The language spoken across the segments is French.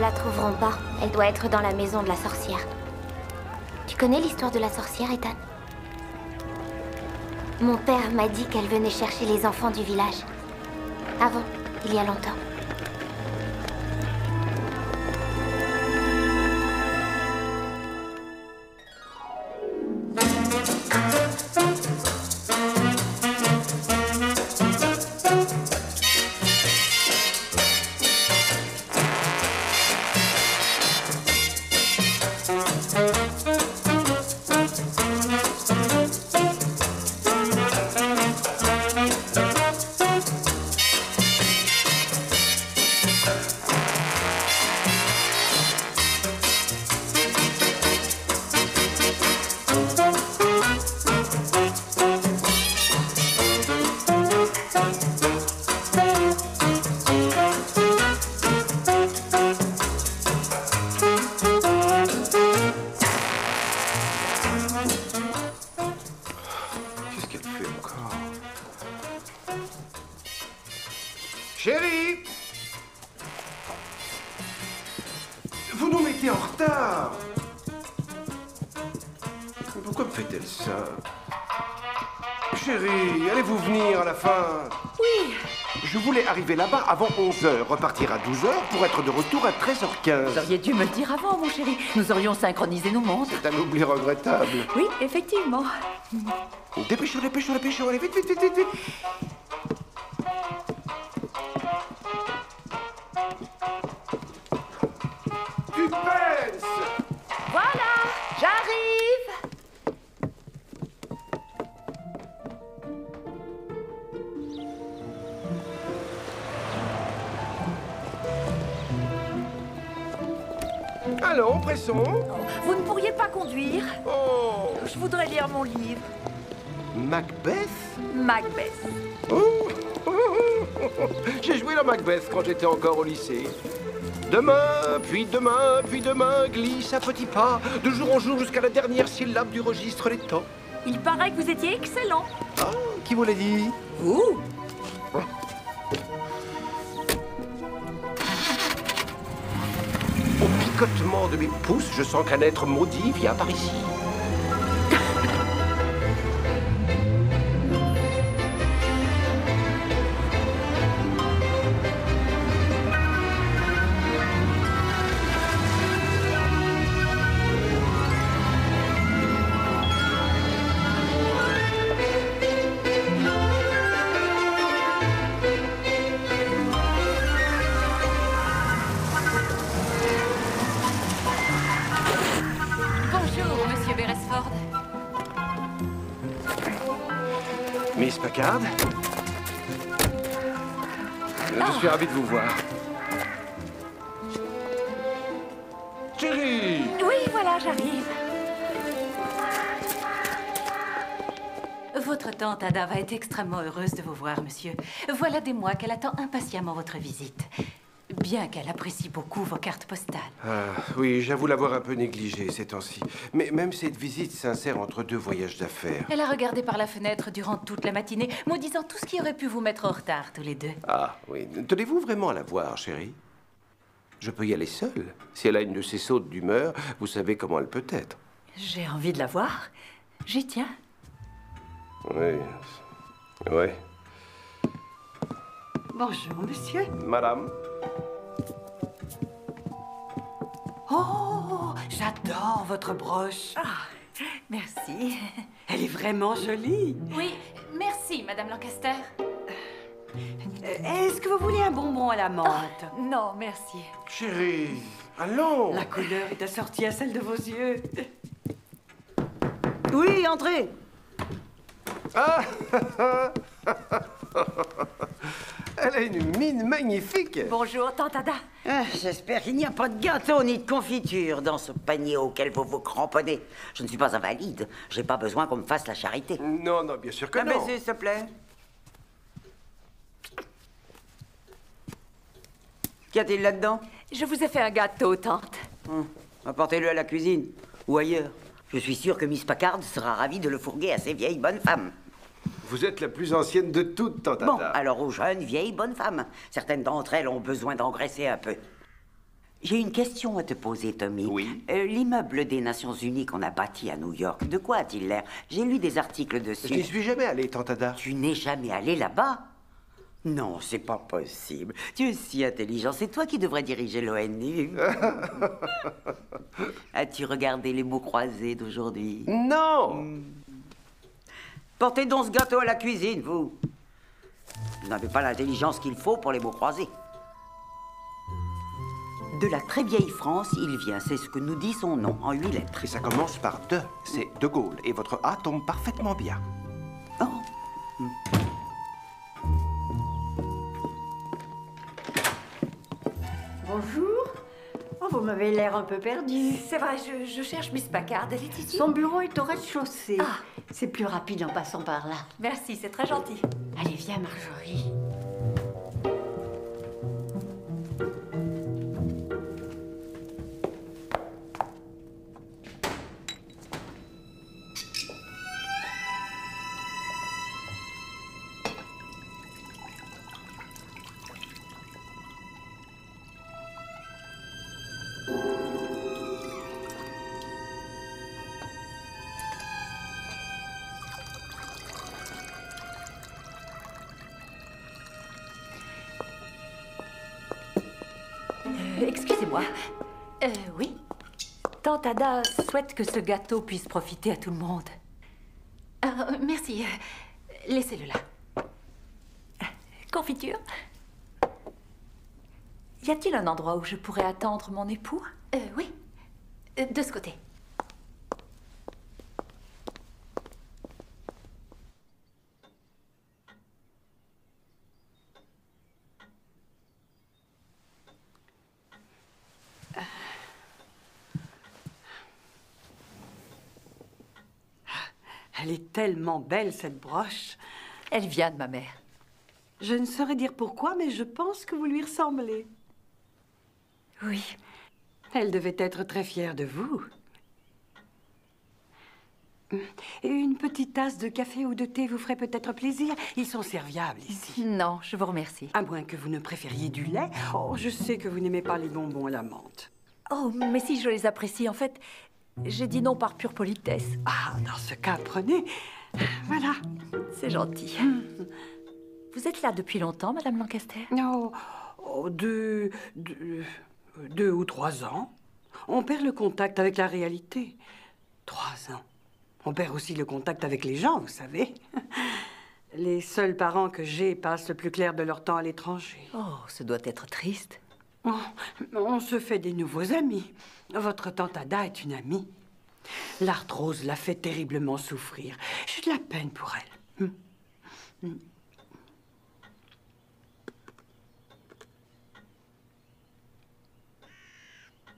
la trouveront pas. Elle doit être dans la maison de la sorcière. Tu connais l'histoire de la sorcière, Ethan? Mon père m'a dit qu'elle venait chercher les enfants du village. Avant, il y a longtemps. Chérie! Vous nous mettez en retard! Pourquoi me fait-elle ça? Chérie, allez-vous venir à la fin? Oui. Je voulais arriver là-bas avant 11h, repartir à 12h pour être de retour à 13h15. Vous auriez dû me le dire avant, mon chéri. Nous aurions synchronisé nos montres. C'est un oubli regrettable. Oui, effectivement. Dépêchons, dépêchons, dépêchons, allez, vite, vite, vite, vite, vite. Suspense! Voilà, j'arrive. Allons, pressons. Vous ne pourriez pas conduire? Oh! Je voudrais lire mon livre. Macbeth? Macbeth. Oh. J'ai joué dans Macbeth quand j'étais encore au lycée. Demain, puis demain, puis demain, glisse à petits pas, de jour en jour jusqu'à la dernière syllabe du registre des temps. Il paraît que vous étiez excellent. Ah, qui vous l'a dit? Vous? Au picotement de mes pouces, je sens qu'un être maudit vient par ici. Miss Packard? Je suis ravi de vous voir. Chérie! Oui, voilà, j'arrive. Votre tante Ada va être extrêmement heureuse de vous voir, monsieur. Voilà des mois qu'elle attend impatiemment votre visite. Bien qu'elle apprécie beaucoup vos cartes postales. Ah, oui, j'avoue l'avoir un peu négligé ces temps-ci. Mais même cette visite s'insère entre deux voyages d'affaires. Elle a regardé par la fenêtre durant toute la matinée, maudisant tout ce qui aurait pu vous mettre en retard, tous les deux. Ah, oui. Tenez-vous vraiment à la voir, chérie? Je peux y aller seule. Si elle a une de ces sautes d'humeur, vous savez comment elle peut être. J'ai envie de la voir. J'y tiens. Oui. Oui. Bonjour, monsieur. Madame? Oh, j'adore votre broche. Ah, merci. Elle est vraiment jolie. Oui, merci, Madame Lancaster. Est-ce que vous voulez un bonbon à la menthe? Non, merci. Chérie, allons! La couleur est assortie à celle de vos yeux. Oui, entrez. Ah! Elle a une mine magnifique! Bonjour, tante Ada. Ah, j'espère qu'il n'y a pas de gâteau ni de confiture dans ce panier auquel vous vous cramponnez. Je ne suis pas invalide. J'ai pas besoin qu'on me fasse la charité. Non, non, bien sûr que Un non. baiser, s'il te plaît. Qu'y a-t-il là-dedans? Je vous ai fait un gâteau, tante. Apportez-le à la cuisine ou ailleurs. Je suis sûr que Miss Packard sera ravie de le fourguer à ces vieilles bonnes femmes. Vous êtes la plus ancienne de toutes, tante Ada. Bon, alors aux jeunes vieilles bonnes femmes. Certaines d'entre elles ont besoin d'engraisser un peu. J'ai une question à te poser, Tommy. Oui. L'immeuble des Nations Unies qu'on a bâti à New York, de quoi a-t-il l'air? J'ai lu des articles dessus. Je n'y suis jamais allé, Tante Ada. Tu n'es jamais allé là-bas? Non, c'est pas possible. Tu es si intelligent. C'est toi qui devrais diriger l'ONU. As-tu regardé les mots croisés d'aujourd'hui? Non. Portez donc ce gâteau à la cuisine, vous. Vous n'avez pas l'intelligence qu'il faut pour les mots croisés. De la très vieille France, il vient. C'est ce que nous dit son nom, en 8 lettres. Et ça commence par de. C'est De Gaulle. Et votre A tombe parfaitement bien. Oh. Bonjour. Oh, vous m'avez l'air un peu perdu. C'est vrai, je cherche Miss Packard. Elle est ici. Son bureau est au rez-de-chaussée. Ah. C'est plus rapide en passant par là. Merci, c'est très gentil. Allez, viens, Marjorie. Excusez-moi. Oui. Tante Ada souhaite que ce gâteau puisse profiter à tout le monde. Merci. Laissez-le là. Confiture. Y a-t-il un endroit où je pourrais attendre mon époux? Oui. De ce côté. Elle est tellement belle, cette broche. Elle vient de ma mère. Je ne saurais dire pourquoi, mais je pense que vous lui ressemblez. Oui. Elle devait être très fière de vous. Et une petite tasse de café ou de thé vous ferait peut-être plaisir. Ils sont serviables ici. Non, je vous remercie. À moins que vous ne préfériez du lait. Oh, je sais que vous n'aimez pas les bonbons à la menthe. Oh, mais si je les apprécie, en fait, j'ai dit non par pure politesse. Ah, dans ce cas, prenez. Voilà. C'est gentil. Vous êtes là depuis longtemps, Madame Lancaster? Oh, deux ou 3 ans. On perd le contact avec la réalité. 3 ans. On perd aussi le contact avec les gens, vous savez. Les seuls parents que j'ai passent le plus clair de leur temps à l'étranger. Oh, ce doit être triste. Oh, on se fait des nouveaux amis. Votre tante Ada est une amie. L'arthrose l'a fait terriblement souffrir. J'ai de la peine pour elle.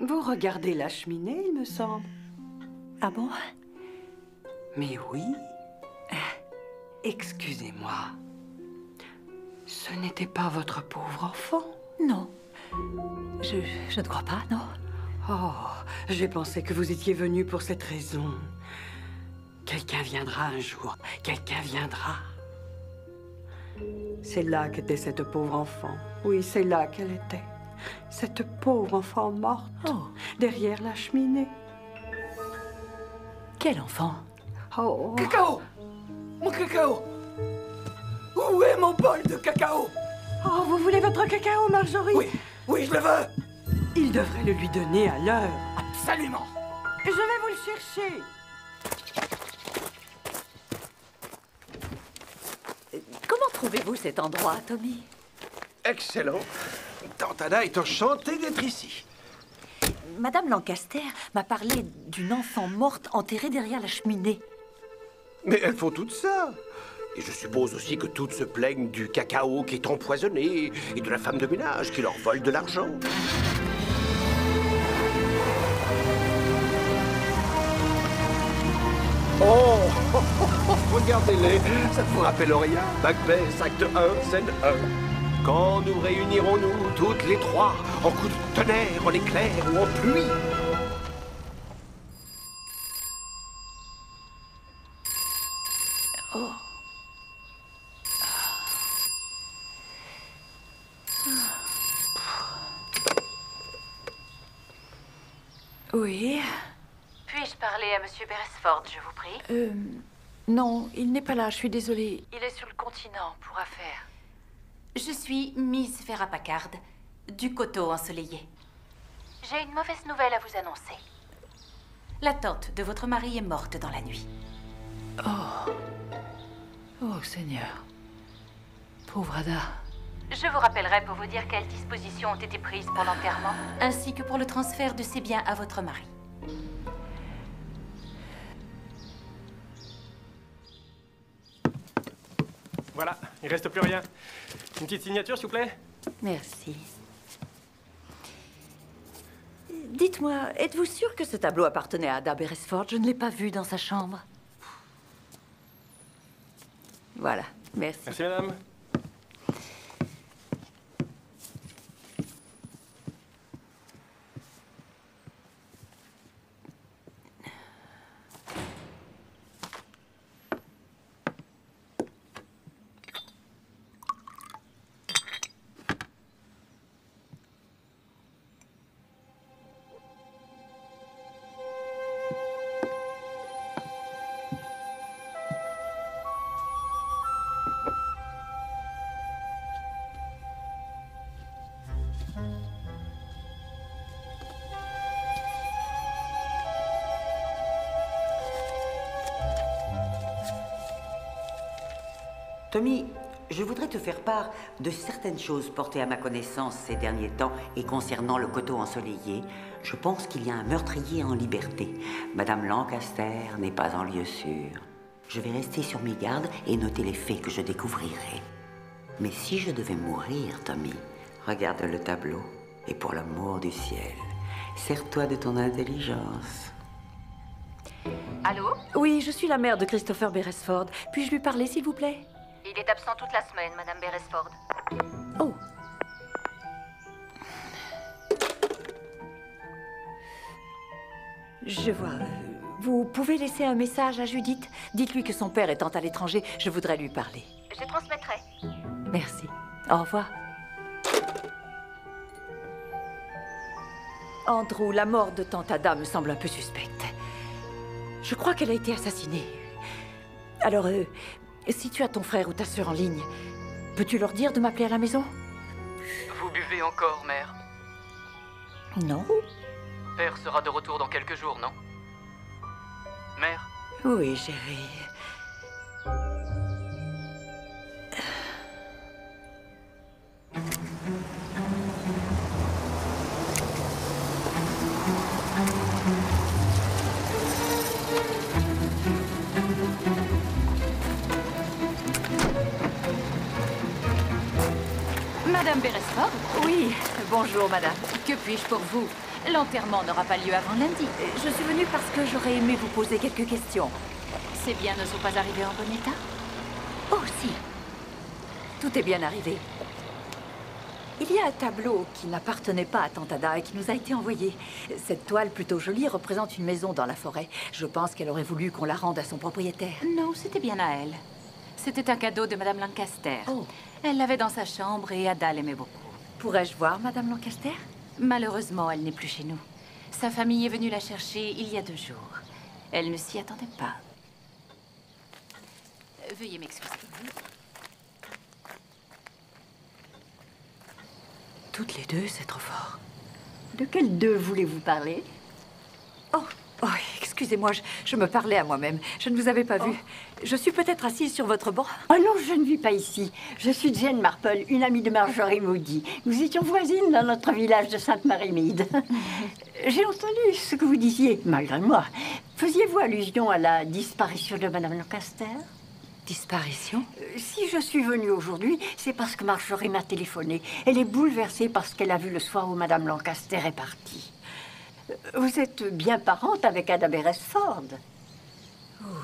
Vous regardez la cheminée, il me semble. Ah bon? Mais oui. Excusez-moi. Ce n'était pas votre pauvre enfant? Non. Je ne crois pas, non. Oh, j'ai pensé que vous étiez venu pour cette raison. Quelqu'un viendra un jour. Quelqu'un viendra. C'est là qu'était cette pauvre enfant. Oui, c'est là qu'elle était. Cette pauvre enfant morte. Oh. Derrière la cheminée. Quel enfant? Oh. Cacao! Mon cacao! Où est mon bol de cacao? Oh, vous voulez votre cacao, Marjorie? Oui, oui, je le veux! Il devrait le lui donner à l'heure. Absolument! Je vais vous le chercher. Comment trouvez-vous cet endroit, Tommy? Excellent. Tante Ada est enchantée d'être ici. Madame Lancaster m'a parlé d'une enfant morte enterrée derrière la cheminée. Mais elles font toutes ça. Et je suppose aussi que toutes se plaignent du cacao qui est empoisonné et de la femme de ménage qui leur vole de l'argent. Oh, regardez-les, ça ne vous rappelle rien? Macbeth, acte 1, scène 1. Quand nous réunirons-nous toutes les trois, en coups de tonnerre, en éclair ou en pluie? Oh. Oui. Puis-je parler à Monsieur Beresford, je vous prie? Non, il n'est pas là, je suis désolée. Il est sur le continent pour affaires. Je suis Miss Vera Packard, du coteau ensoleillé. J'ai une mauvaise nouvelle à vous annoncer. La tante de votre mari est morte dans la nuit. Oh, Seigneur. Pauvre Ada. Je vous rappellerai pour vous dire quelles dispositions ont été prises pour l'enterrement. Ainsi que pour le transfert de ses biens à votre mari. Voilà, il reste plus rien. Une petite signature, s'il vous plaît? Merci. Dites-moi, êtes-vous sûr que ce tableau appartenait à Ada Beresford? Je ne l'ai pas vu dans sa chambre. Voilà, merci. Merci, madame. Tommy, je voudrais te faire part de certaines choses portées à ma connaissance ces derniers temps et concernant le coteau ensoleillé. Je pense qu'il y a un meurtrier en liberté. Madame Lancaster n'est pas en lieu sûr. Je vais rester sur mes gardes et noter les faits que je découvrirai. Mais si je devais mourir, Tommy, regarde le tableau et pour l'amour du ciel, sers-toi de ton intelligence. Allô? Oui, je suis la mère de Christopher Beresford. Puis-je lui parler, s'il vous plaît? Il est absent toute la semaine, Madame Beresford. Oh. Je vois. Vous pouvez laisser un message à Judith? Dites-lui que son père étant à l'étranger, je voudrais lui parler. Je transmettrai. Merci. Au revoir. Andrew, la mort de tante Ada me semble un peu suspecte. Je crois qu'elle a été assassinée. Alors, si tu as ton frère ou ta sœur en ligne, peux-tu leur dire de m'appeler à la maison? Vous buvez encore, mère? Non. Père sera de retour dans quelques jours, non? Mère? Oui, chérie. Madame Beresford? Oui, bonjour madame. Que puis-je pour vous? L'enterrement n'aura pas lieu avant lundi. Je suis venue parce que j'aurais aimé vous poser quelques questions. Ces biens ne sont pas arrivés en bon état? Oh si, tout est bien arrivé. Il y a un tableau qui n'appartenait pas à tante Ada et qui nous a été envoyé. Cette toile plutôt jolie représente une maison dans la forêt. Je pense qu'elle aurait voulu qu'on la rende à son propriétaire. Non, c'était bien à elle. C'était un cadeau de Madame Lancaster. Oh. Elle l'avait dans sa chambre et Ada l'aimait beaucoup. Pourrais-je voir Madame Lancaster? Malheureusement, elle n'est plus chez nous. Sa famille est venue la chercher il y a 2 jours. Elle ne s'y attendait pas. Veuillez m'excuser. Toutes les deux, c'est trop fort. De quels deux voulez-vous parler? Oh, excusez-moi, je me parlais à moi-même. Je ne vous avais pas vu. Je suis peut-être assise sur votre banc. Oh non, je ne vis pas ici. Je suis Jane Marple, une amie de Marjorie Moody. Nous étions voisines dans notre village de Sainte-Marie-Mead. J'ai entendu ce que vous disiez, malgré moi. Faisiez-vous allusion à la disparition de Madame Lancaster? Disparition? Si je suis venue aujourd'hui, c'est parce que Marjorie m'a téléphoné. Elle est bouleversée par ce qu'elle a vu le soir où Madame Lancaster est partie. Vous êtes bien parente avec Ada Beresford?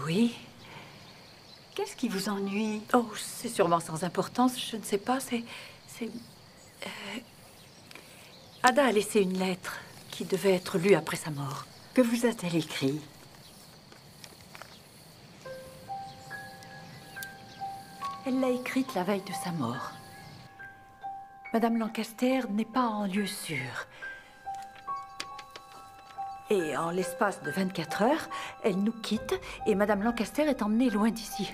Oui. Qu'est-ce qui vous ennuie? Oh, c'est sûrement sans importance, je ne sais pas, Ada a laissé une lettre qui devait être lue après sa mort. Que vous a-t-elle écrit? Elle l'a écrite la veille de sa mort. Madame Lancaster n'est pas en lieu sûr. Et en l'espace de 24 heures, elle nous quitte et Madame Lancaster est emmenée loin d'ici.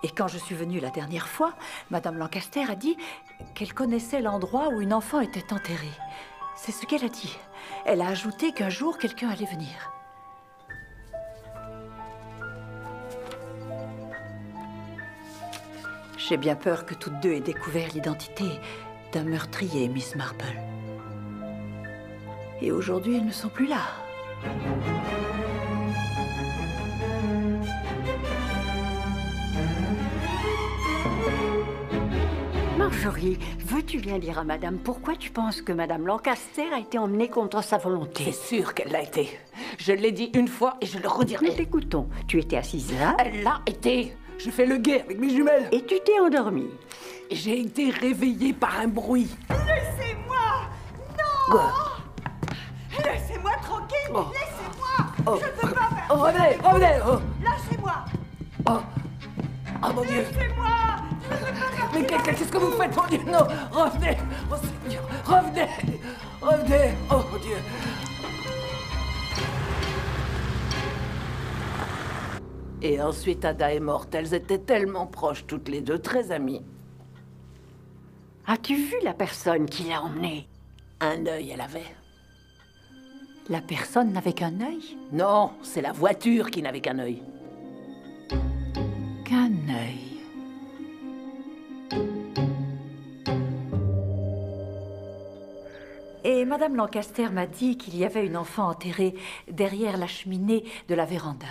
Et quand je suis venue la dernière fois, Madame Lancaster a dit qu'elle connaissait l'endroit où une enfant était enterrée. C'est ce qu'elle a dit. Elle a ajouté qu'un jour, quelqu'un allait venir. J'ai bien peur que toutes deux aient découvert l'identité d'un meurtrier, Miss Marple. Et aujourd'hui, elles ne sont plus là. Marjorie, veux-tu bien dire à Madame pourquoi tu penses que Madame Lancaster a été emmenée contre sa volonté? C'est sûr qu'elle l'a été. Je l'ai dit une fois et je le redirai. Nous t'écoutons. Tu étais assise là? Elle l'a été. Je fais le guet avec mes jumelles. Et tu t'es endormie? J'ai été réveillée par un bruit. Laissez-moi! Non! Laissez-moi tranquille! Laissez-moi! Je ne peux pas faire ça! Revenez! Revenez! Lâchez-moi! Oh mon Dieu! Laissez-moi! Mais qu'est-ce que vous faites, mon Dieu? Non! Revenez! Oh Seigneur! Revenez! Revenez! Oh mon Dieu! Et ensuite, Ada est morte. Elles étaient tellement proches, toutes les deux, très amies. As-tu vu la personne qui l'a emmenée? Un œil, elle avait. La personne n'avait qu'un œil? Non, c'est la voiture qui n'avait qu'un œil. Qu'un œil. Et Madame Lancaster m'a dit qu'il y avait une enfant enterrée derrière la cheminée de la véranda.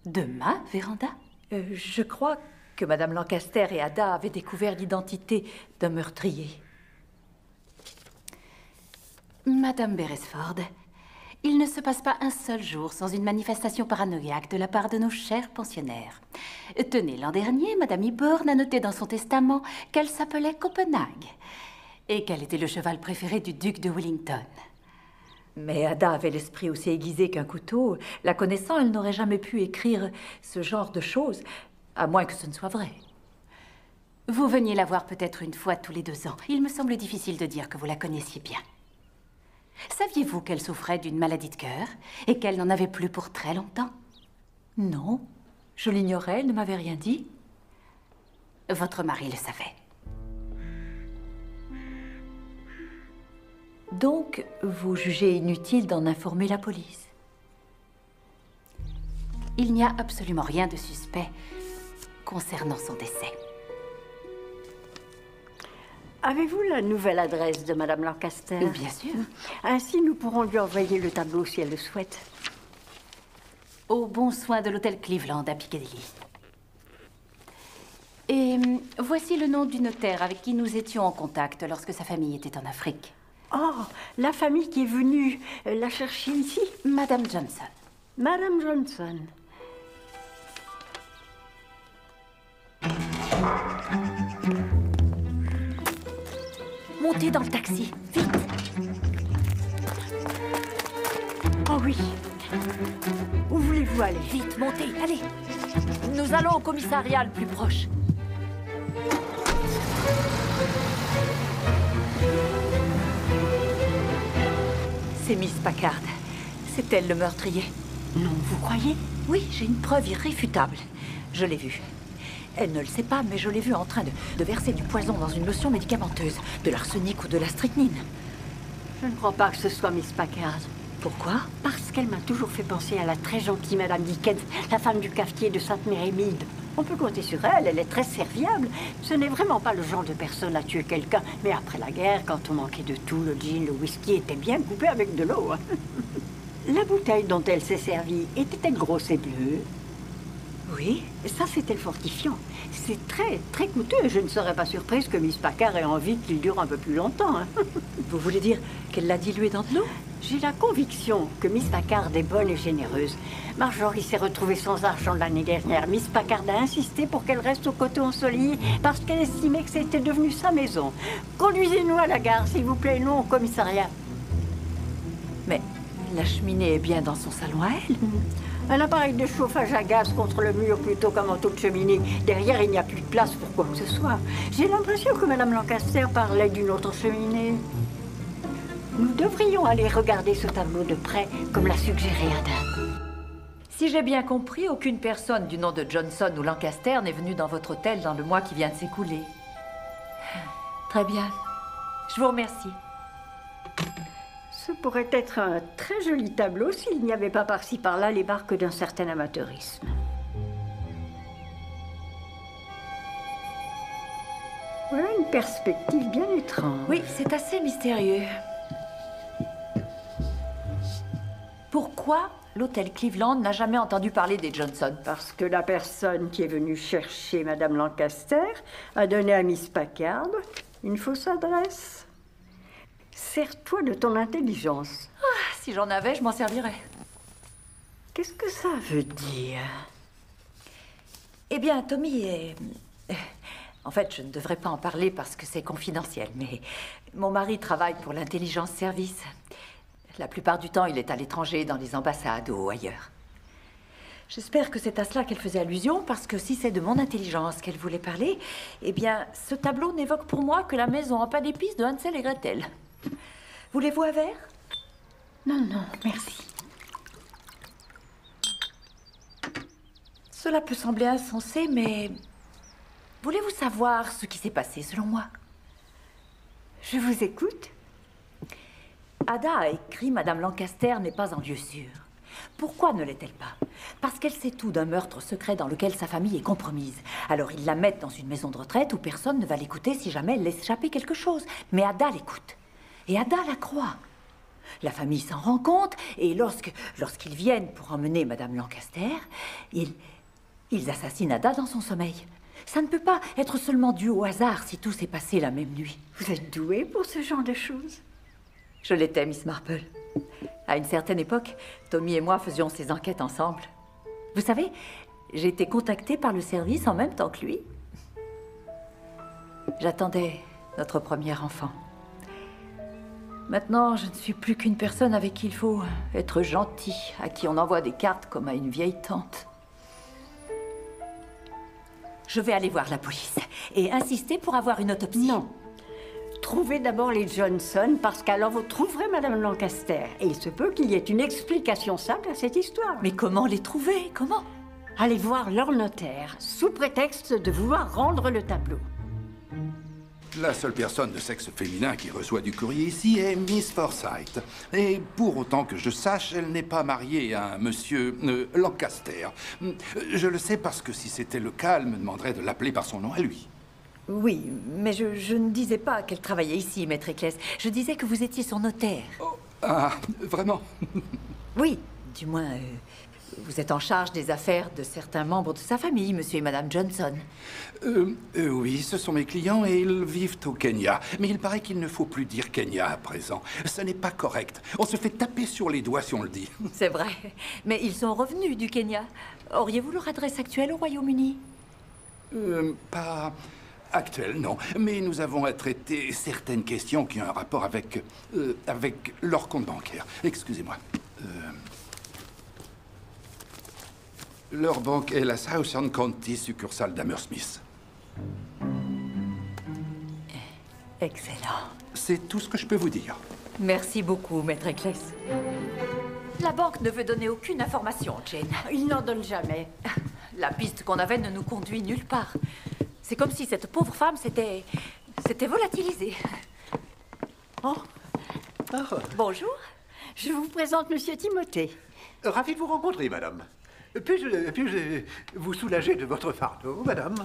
De ma véranda? Je crois que Madame Lancaster et Ada avaient découvert l'identité d'un meurtrier. Madame Beresford, il ne se passe pas un seul jour sans une manifestation paranoïaque de la part de nos chers pensionnaires. Tenez, l'an dernier, Madame Eborn a noté dans son testament qu'elle s'appelait Copenhague et qu'elle était le cheval préféré du duc de Wellington. Mais Ada avait l'esprit aussi aiguisé qu'un couteau. La connaissant, elle n'aurait jamais pu écrire ce genre de choses, à moins que ce ne soit vrai. Vous veniez la voir peut-être une fois tous les 2 ans. Il me semble difficile de dire que vous la connaissiez bien. Saviez-vous qu'elle souffrait d'une maladie de cœur et qu'elle n'en avait plus pour très longtemps? Non, je l'ignorais, elle ne m'avait rien dit. Votre mari le savait. Donc, vous jugez inutile d'en informer la police? Il n'y a absolument rien de suspect concernant son décès. Avez-vous la nouvelle adresse de Madame Lancaster? Bien sûr. Ainsi, nous pourrons lui envoyer le tableau si elle le souhaite. Au bon soin de l'hôtel Cleveland à Piccadilly. Et voici le nom du notaire avec qui nous étions en contact lorsque sa famille était en Afrique. Oh, la famille qui est venue la chercher ici? Madame Johnson. Madame Johnson. Montez dans le taxi, vite! Oh oui. Où voulez-vous aller? Vite, montez, allez! Nous allons au commissariat le plus proche. C'est Miss Packard. C'est elle le meurtrier. Non, vous croyez? Oui, j'ai une preuve irréfutable. Je l'ai vue. Elle ne le sait pas, mais je l'ai vue en train de verser du poison dans une lotion médicamenteuse, de l'arsenic ou de la strychnine. Je ne crois pas que ce soit Miss Packard. Pourquoi? Parce qu'elle m'a toujours fait penser à la très gentille Madame Dickens, la femme du cafetier de Sainte-Mary-Mead. On peut compter sur elle, elle est très serviable. Ce n'est vraiment pas le genre de personne à tuer quelqu'un. Mais après la guerre, quand on manquait de tout, le gin, le whisky était bien coupé avec de l'eau. La bouteille dont elle s'est servie, était-elle grosse et bleue? Oui, ça c'était le fortifiant. C'est très, très coûteux. Je ne serais pas surprise que Miss Packard ait envie qu'il dure un peu plus longtemps. Vous voulez dire qu'elle l'a dilué dans de l'eau? J'ai la conviction que Miss Packard est bonne et généreuse. Marjorie s'est retrouvée sans argent l'année dernière. Miss Packard a insisté pour qu'elle reste au coteau ensoleillé parce qu'elle estimait que c'était devenu sa maison. Conduisez-nous à la gare, s'il vous plaît, non au commissariat. Mais la cheminée est bien dans son salon à elle? Un appareil de chauffage à gaz contre le mur plutôt qu'un manteau de cheminée. Derrière, il n'y a plus de place pour quoi que ce soit. J'ai l'impression que Madame Lancaster parlait d'une autre cheminée. Nous devrions aller regarder ce tableau de près, comme l'a suggéré Ada. Si j'ai bien compris, aucune personne du nom de Johnson ou Lancaster n'est venue dans votre hôtel dans le mois qui vient de s'écouler. Très bien. Je vous remercie. Ce pourrait être un très joli tableau s'il n'y avait pas par-ci par-là les marques d'un certain amateurisme. Voilà une perspective bien étrange. Oui, c'est assez mystérieux. Pourquoi l'hôtel Cleveland n'a jamais entendu parler des Johnson? Parce que la personne qui est venue chercher Madame Lancaster a donné à Miss Packard une fausse adresse. Sers-toi de ton intelligence. Ah, si j'en avais, je m'en servirais. Qu'est-ce que ça veut dire? Eh bien, Tommy est... En fait, je ne devrais pas en parler parce que c'est confidentiel, mais mon mari travaille pour l'intelligence service. La plupart du temps, il est à l'étranger, dans les ambassades ou ailleurs. J'espère que c'est à cela qu'elle faisait allusion, parce que si c'est de mon intelligence qu'elle voulait parler, eh bien, ce tableau n'évoque pour moi que la maison en pain d'épices de Hansel et Gretel. Voulez-vous un verre? Non, non, merci. Cela peut sembler insensé, mais... Voulez-vous savoir ce qui s'est passé, selon moi? Je vous écoute. Ada a écrit « Madame Lancaster n'est pas en lieu sûr ». Pourquoi ne l'est-elle pas? Parce qu'elle sait tout d'un meurtre secret dans lequel sa famille est compromise. Alors ils la mettent dans une maison de retraite où personne ne va l'écouter si jamais elle laisse échapper quelque chose. Mais Ada l'écoute. Et Ada la croit. La famille s'en rend compte et lorsqu'ils viennent pour emmener Madame Lancaster, ils assassinent Ada dans son sommeil. Ça ne peut pas être seulement dû au hasard si tout s'est passé la même nuit. Vous êtes douée pour ce genre de choses? Je l'étais, Miss Marple. À une certaine époque, Tommy et moi faisions ces enquêtes ensemble. Vous savez, j'ai été contactée par le service en même temps que lui. J'attendais notre premier enfant. Maintenant, je ne suis plus qu'une personne avec qui il faut être gentil, à qui on envoie des cartes comme à une vieille tante. Je vais aller voir la police et insister pour avoir une autopsie. Non. Trouvez d'abord les Johnson, parce qu'alors vous trouverez Madame Lancaster. Et il se peut qu'il y ait une explication simple à cette histoire. Mais comment les trouver? Comment? Allez voir leur notaire, sous prétexte de vouloir rendre le tableau. La seule personne de sexe féminin qui reçoit du courrier ici est Miss Forsyth. Et pour autant que je sache, elle n'est pas mariée à un monsieur Lancaster. Je le sais parce que si c'était le cas, elle me demanderait de l'appeler par son nom à lui. Oui, mais je ne disais pas qu'elle travaillait ici, maître Eccles. Je disais que vous étiez son notaire. Oh, ah, vraiment? Oui, du moins, vous êtes en charge des affaires de certains membres de sa famille, monsieur et madame Johnson. Oui, ce sont mes clients et ils vivent au Kenya. Mais il paraît qu'il ne faut plus dire Kenya à présent. Ce n'est pas correct. On se fait taper sur les doigts si on le dit. C'est vrai. Mais ils sont revenus du Kenya. Auriez-vous leur adresse actuelle au Royaume-Uni? Pas actuelle, non. Mais nous avons à traiter certaines questions qui ont un rapport avec leur compte bancaire. Excusez-moi. Leur banque est la Southern County succursale d'Hammersmith. Excellent. C'est tout ce que je peux vous dire. Merci beaucoup, maître Eccles. La banque ne veut donner aucune information, Jane. Il n'en donne jamais. La piste qu'on avait ne nous conduit nulle part. C'est comme si cette pauvre femme s'était volatilisée. Oh. Bonjour. Je vous présente Monsieur Timothée. Ravi de vous rencontrer, madame. Puis-je vous soulager de votre fardeau, madame?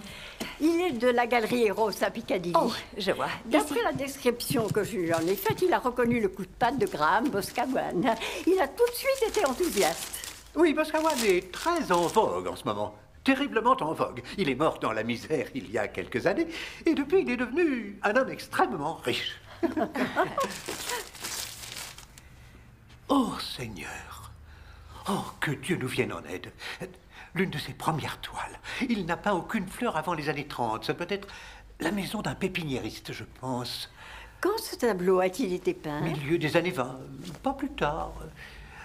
Il est de la galerie Eros à Piccadilly. Oh, je vois. D'après la description que je lui en ai faite, il a reconnu le coup de patte de Graham Boscawen. Il a tout de suite été enthousiaste. Oui, Boscawen est très en vogue en ce moment. Terriblement en vogue. Il est mort dans la misère il y a quelques années, et depuis il est devenu un homme extrêmement riche. Oh, Seigneur! Oh, que Dieu nous vienne en aide. L'une de ses premières toiles. Il n'a pas aucune fleur avant les années 30. Ça peut être la maison d'un pépiniériste, je pense. Quand ce tableau a-t-il été peint? Milieu des années 20, pas plus tard.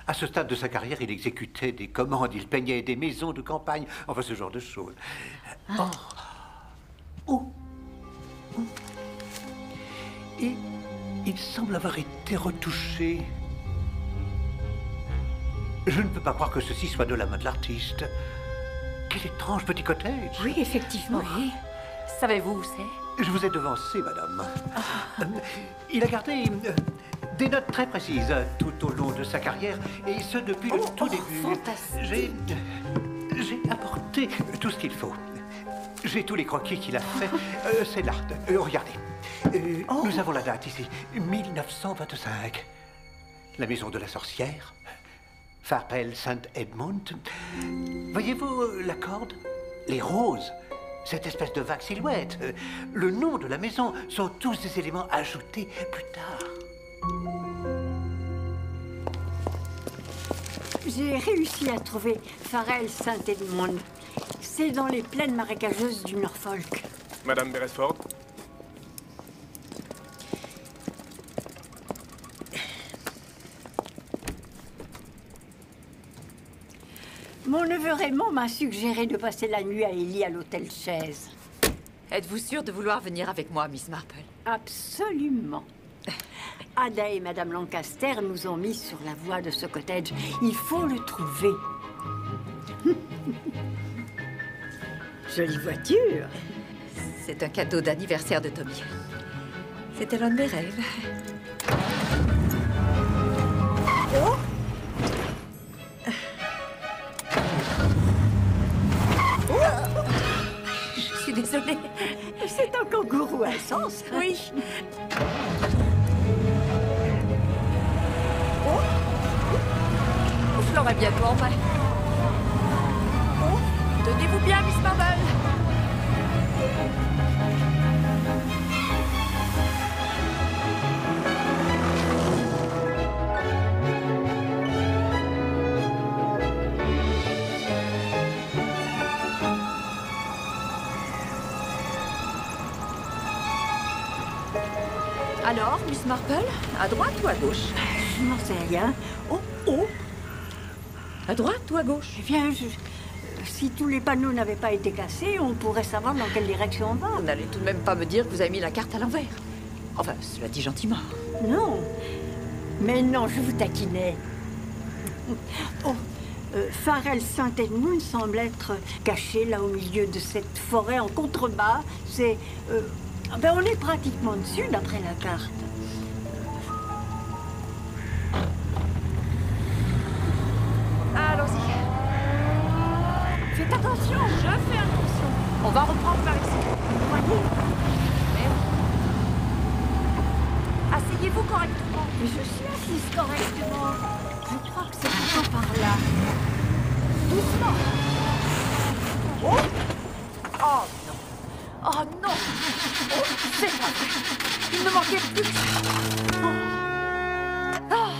À ce stade de sa carrière, il exécutait des commandes, il peignait des maisons de campagne, enfin ce genre de choses. Et il semble avoir été été retouché. Je ne peux pas croire que ceci soit de la main de l'artiste. Quel étrange petit cottage. Oui, effectivement. Oui. Savez-vous où c'est? Je vous ai devancé, madame. Il a gardé des notes très précises tout au long de sa carrière, et ce depuis le tout début. Fantastique. J'ai apporté tout ce qu'il faut. J'ai tous les croquis qu'il a fait. C'est là. Regardez. Nous avons la date ici. 1925. La maison de la sorcière. Farpel Saint Edmund. Voyez-vous la corde? Les roses. Cette espèce de vague silhouette. Le nom de la maison sont tous des éléments ajoutés plus tard. J'ai réussi à trouver Farrell Saint Edmund. C'est dans les plaines marécageuses du Norfolk. Madame Beresford? Mon neveu Raymond m'a suggéré de passer la nuit à Ellie à l'hôtel Chaise. Êtes-vous sûre de vouloir venir avec moi, Miss Marple? Absolument. Ada et Madame Lancaster nous ont mis sur la voie de ce cottage. Il faut le trouver. Jolie voiture. C'est un cadeau d'anniversaire de Tommy. C'était l'un de mes rêves. Oh! Je suis désolée. C'est un kangourou à sens. Oui. Je l'aurai bientôt en main. Tenez-vous bien, Miss Marple. Alors, Miss Marple, à droite ou à gauche? Je n'en sais rien. Oh, oh! À droite ou à gauche? Eh bien, si tous les panneaux n'avaient pas été cassés, on pourrait savoir dans quelle direction on va. Vous n'allez tout de même pas me dire que vous avez mis la carte à l'envers. Enfin, cela dit gentiment. Non. Mais non, je vous taquinais. Oh, Farrell Saint Edmund semble être caché là au milieu de cette forêt en contrebas. C'est... ben on est pratiquement dessus, d'après la carte. Allons-y. Faites attention. Je fais attention. On va reprendre par ici. Vous voyez? Asseyez-vous correctement. Mais je suis assise correctement. Je crois que c'est plutôt par là. Doucement. Oh! Oh non! Oh non! Oh, c'est pas vrai! Il ne manquait plus que ça! Oh. Ah.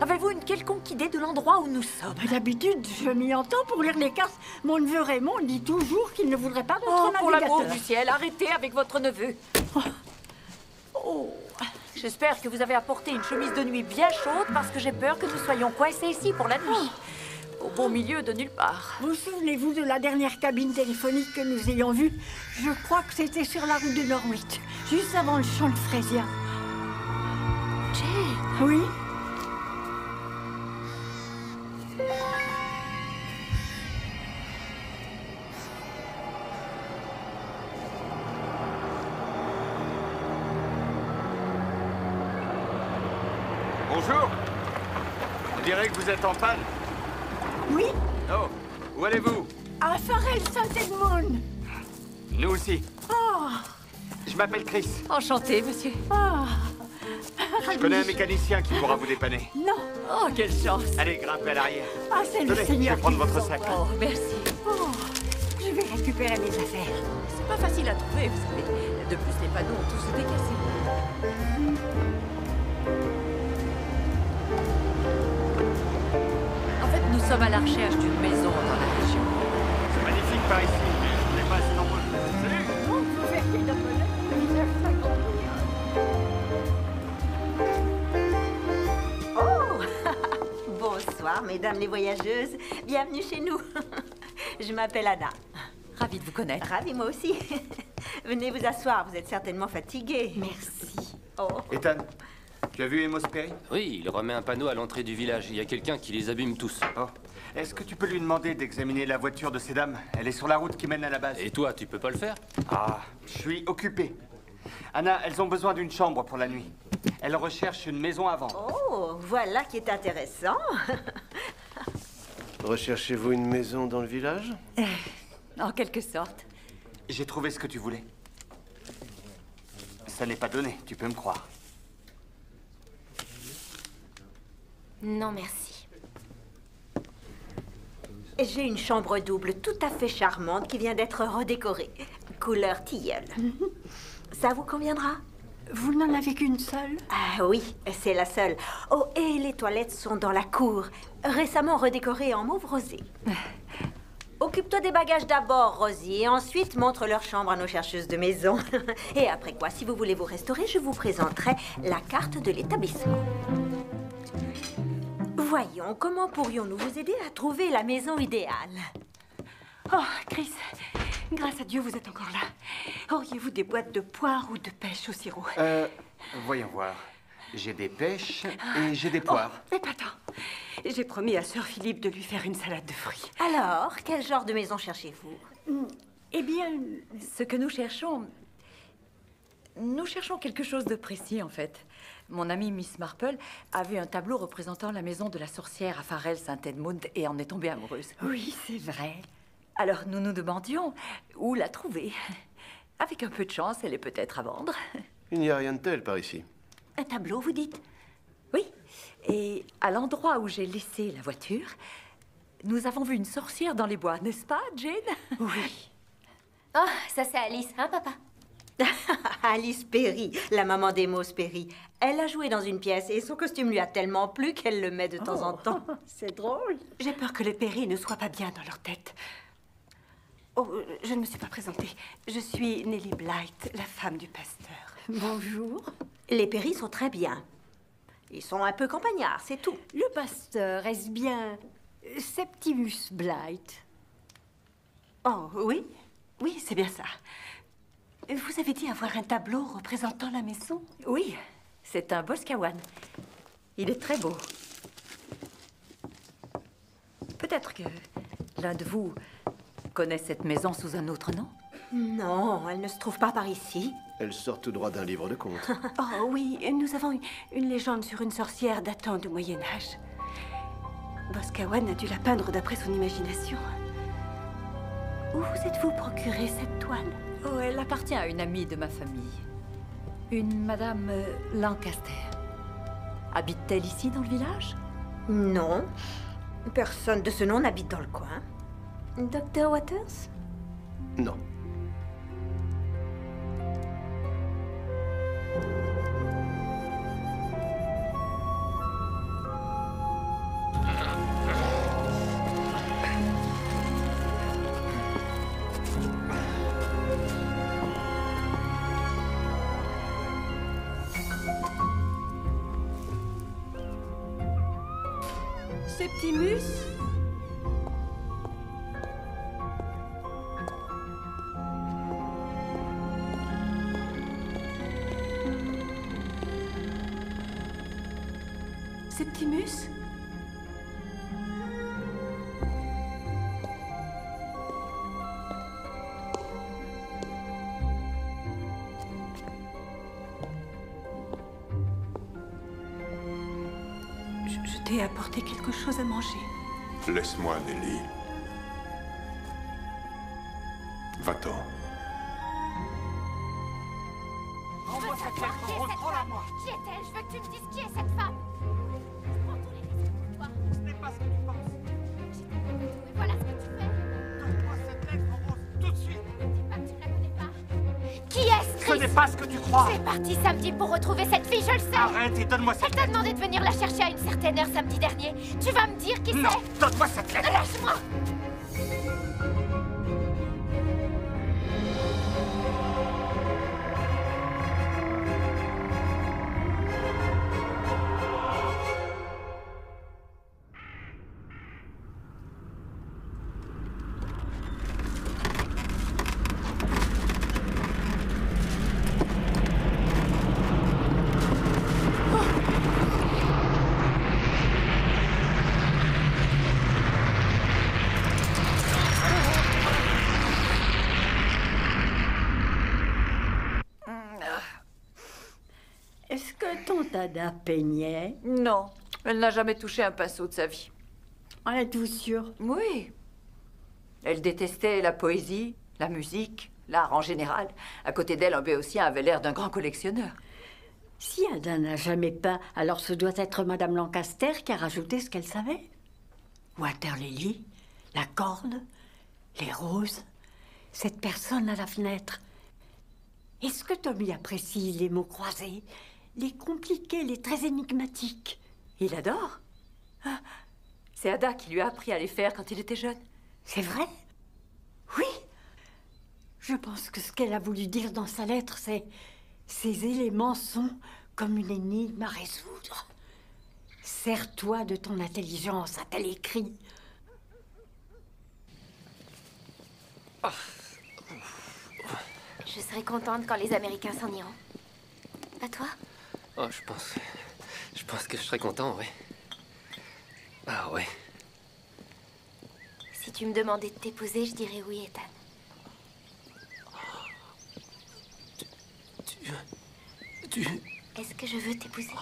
Avez-vous une quelconque idée de l'endroit où nous sommes? D'habitude, je m'y entends pour lire les cartes. Mon neveu Raymond dit toujours qu'il ne voudrait pas d'être pour navigateur. l'amour du ciel, arrêtez avec votre neveu. Oh. J'espère que vous avez apporté une chemise de nuit bien chaude parce que j'ai peur que nous soyons coincés ici pour la nuit. Au beau milieu de nulle part. Vous souvenez-vous de la dernière cabine téléphonique que nous ayons vue? Je crois que c'était sur la route de Norwich, juste avant le champ de fraisier. Jane? Oui? Bonjour. On dirait que vous êtes en panne. Oui? Oh, où allez-vous? À Farrell Saint Edmund. Nous aussi. Oh! Je m'appelle Chris. Enchanté, monsieur. Oh! Je connais un mécanicien qui pourra vous dépanner. Non. Oh, quelle chance. Allez, grimpez à l'arrière. Ah, c'est le Tenez, Seigneur. je vais prendre qui votre vous sac. Oh, merci. Oh, je vais récupérer mes affaires. C'est pas facile à trouver, vous savez. De plus, les panneaux ont tous été cassés. En fait, nous sommes à la recherche d'une maison dans la région. C'est magnifique par ici, mais je n'ai pas assez nombreux. Salut! Vous verriez dans mon œil le visage Oh! Bonsoir, mesdames les voyageuses. Bienvenue chez nous. Je m'appelle Ada. Ravie de vous connaître. Ravie, moi aussi. Venez vous asseoir, vous êtes certainement fatiguée. Merci. Oh. Ethan, Tu as vu Amos Perry? Oui, il remet un panneau à l'entrée du village. Il y a quelqu'un qui les abîme tous. Oh. Est-ce que tu peux lui demander d'examiner la voiture de ces dames? Elle est sur la route qui mène à la base. Et toi, tu peux pas le faire? Ah, je suis occupé. Anna, elles ont besoin d'une chambre pour la nuit. Elles recherchent une maison à vendre. Oh, voilà qui est intéressant. Recherchez-vous une maison dans le village? En quelque sorte. J'ai trouvé ce que tu voulais. Ça n'est pas donné, tu peux me croire. Non, merci. J'ai une chambre double tout à fait charmante qui vient d'être redécorée. Couleur tilleul. Ça vous conviendra? Vous n'en avez qu'une seule? Ah oui, c'est la seule. Oh, et les toilettes sont dans la cour, récemment redécorées en mauve rosé. Occupe-toi des bagages d'abord, Rosie, et ensuite montre leur chambre à nos chercheuses de maison. Et après quoi, si vous voulez vous restaurer, je vous présenterai la carte de l'établissement. Voyons, comment pourrions-nous vous aider à trouver la maison idéale? Oh, Chris, grâce à Dieu, vous êtes encore là. Auriez-vous des boîtes de poires ou de pêche au sirop? Voyons voir. J'ai des pêches et j'ai des poires. Oh, épatant. J'ai promis à Sir Philippe de lui faire une salade de fruits. Alors, quel genre de maison cherchez-vous? Eh bien, ce que nous cherchons quelque chose de précis, en fait. Mon amie Miss Marple avait un tableau représentant la maison de la sorcière à Farrell Saint-Edmund et en est tombée amoureuse. Oui, c'est vrai. Alors, nous nous demandions où la trouver. Avec un peu de chance, elle est peut-être à vendre. Il n'y a rien de tel par ici. Un tableau, vous dites? Oui. Et à l'endroit où j'ai laissé la voiture, nous avons vu une sorcière dans les bois, n'est-ce pas, Jane? Oui. Oh, ça c'est Alice, hein, papa? Alice Perry, la maman d'Amos Perry. Elle a joué dans une pièce et son costume lui a tellement plu qu'elle le met de temps en temps. C'est drôle. J'ai peur que les Perry ne soient pas bien dans leur tête. Oh, je ne me suis pas présentée. Je suis Nellie Blight, la femme du pasteur. Bonjour. Les Perry sont très bien. Ils sont un peu campagnards, c'est tout. Le pasteur, est-ce bien Septimus Blight? Oh, oui. Oui, c'est bien ça. Vous avez dit avoir un tableau représentant la maison? Oui, c'est un Boscawen. Il est très beau. Peut-être que l'un de vous connaît cette maison sous un autre nom? Non, elle ne se trouve pas par ici. Elle sort tout droit d'un livre de contes. Oh oui, nous avons une légende sur une sorcière datant du Moyen-Âge. Boscawen a dû la peindre d'après son imagination. Où vous êtes-vous procuré cette toile? Oh, elle appartient à une amie de ma famille. Une madame Lancaster. Habite-t-elle ici dans le village? Non. Personne de ce nom n'habite dans le coin. Dr. Waters? Non. Septimus? Septimus? Je t'ai apporté quelque chose à manger. Laisse-moi, Nelly. Va-t'en. Envoie cette lettre, rends-la-moi. Qui est-elle? Je veux que tu me dises qui est cette femme. Je prends tous les risques pour toi. Ce n'est pas ce que tu penses. Et voilà ce que tu fais. Donne-moi cette lettre, Rose, tout de suite. Ne dis pas que tu ne la connais pas. Qui est-ce, Chris? Ce n'est pas ce que tu crois. C'est parti samedi pour retrouver cette fille, je le sais. Arrête et donne-moi cette lettre. Elle t'a demandé de venir la chercher à une certaine heure samedi dernier. Tu vas me dire qui c'est? Non, donne-moi cette lettre. Lâche-moi. Tante Ada peignait? Non, elle n'a jamais touché un pinceau de sa vie. En êtes-vous sûre? Oui. Elle détestait la poésie, la musique, l'art en général. À côté d'elle, un béotien avait l'air d'un grand collectionneur. Si Ada n'a jamais peint, alors ce doit être Madame Lancaster qui a rajouté ce qu'elle savait. Water Lily, la corde, les roses, cette personne à la fenêtre. Est-ce que Tommy apprécie les mots croisés, les compliqués, les très énigmatiques? Il adore. Ah, c'est Ada qui lui a appris à les faire quand il était jeune. C'est vrai? Oui. Je pense que ce qu'elle a voulu dire dans sa lettre, c'est... Ces éléments sont comme une énigme à résoudre. Sers-toi de ton intelligence, a-t-elle écrit. Je serai contente quand les Américains s'en iront. Pas toi? Oh, je pense que je serais content, oui. Ah ouais. Si tu me demandais de t'épouser, je dirais oui, Ethan. Est-ce que je veux t'épouser?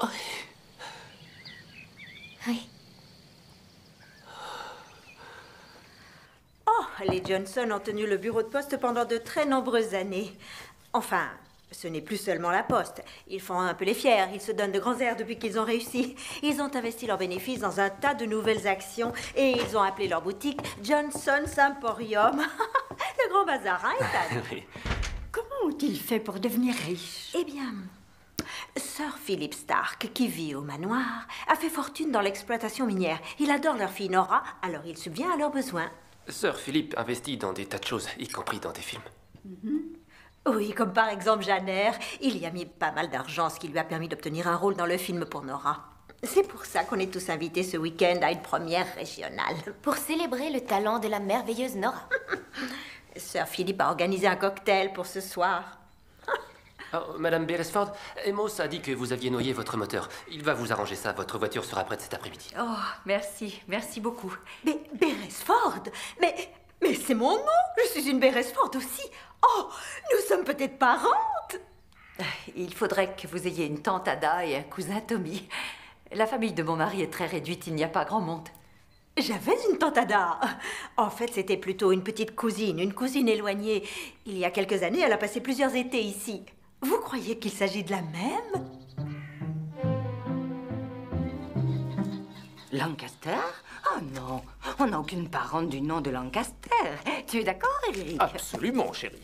Oui. Oui. Oh, les Johnson ont tenu le bureau de poste pendant de très nombreuses années. Enfin, ce n'est plus seulement la poste. Ils font un peu les fiers, ils se donnent de grands airs depuis qu'ils ont réussi. Ils ont investi leurs bénéfices dans un tas de nouvelles actions et ils ont appelé leur boutique Johnson's Emporium. Le grand bazar, hein, Ethan? Oui. Comment ont-ils fait pour devenir riches? Eh bien, Sir Philip Stark, qui vit au manoir, a fait fortune dans l'exploitation minière. Il adore leur fille Nora, alors il subvient à leurs besoins. Sir Philip investit dans des tas de choses, y compris dans des films. Oui, comme par exemple Janer. Il y a mis pas mal d'argent, ce qui lui a permis d'obtenir un rôle dans le film pour Nora. C'est pour ça qu'on est tous invités ce week-end à une première régionale. Pour célébrer le talent de la merveilleuse Nora. Sir Philip a organisé un cocktail pour ce soir. Oh, Madame Beresford, Amos a dit que vous aviez noyé votre moteur. Il va vous arranger ça, votre voiture sera prête cet après-midi. Oh, merci, merci beaucoup. Mais Beresford, mais c'est mon nom. Je suis une Beresford aussi. Oh, nous sommes peut-être parentes. Il faudrait que vous ayez une tante Ada et un cousin Tommy. La famille de mon mari est très réduite, il n'y a pas grand monde. J'avais une tante Ada. En fait, c'était plutôt une petite cousine, une cousine éloignée. Il y a quelques années, elle a passé plusieurs étés ici. Vous croyez qu'il s'agit de la même? Lancaster? Oh non, on n'a aucune parente du nom de Lancaster. Tu es d'accord, Eric? Absolument, chérie.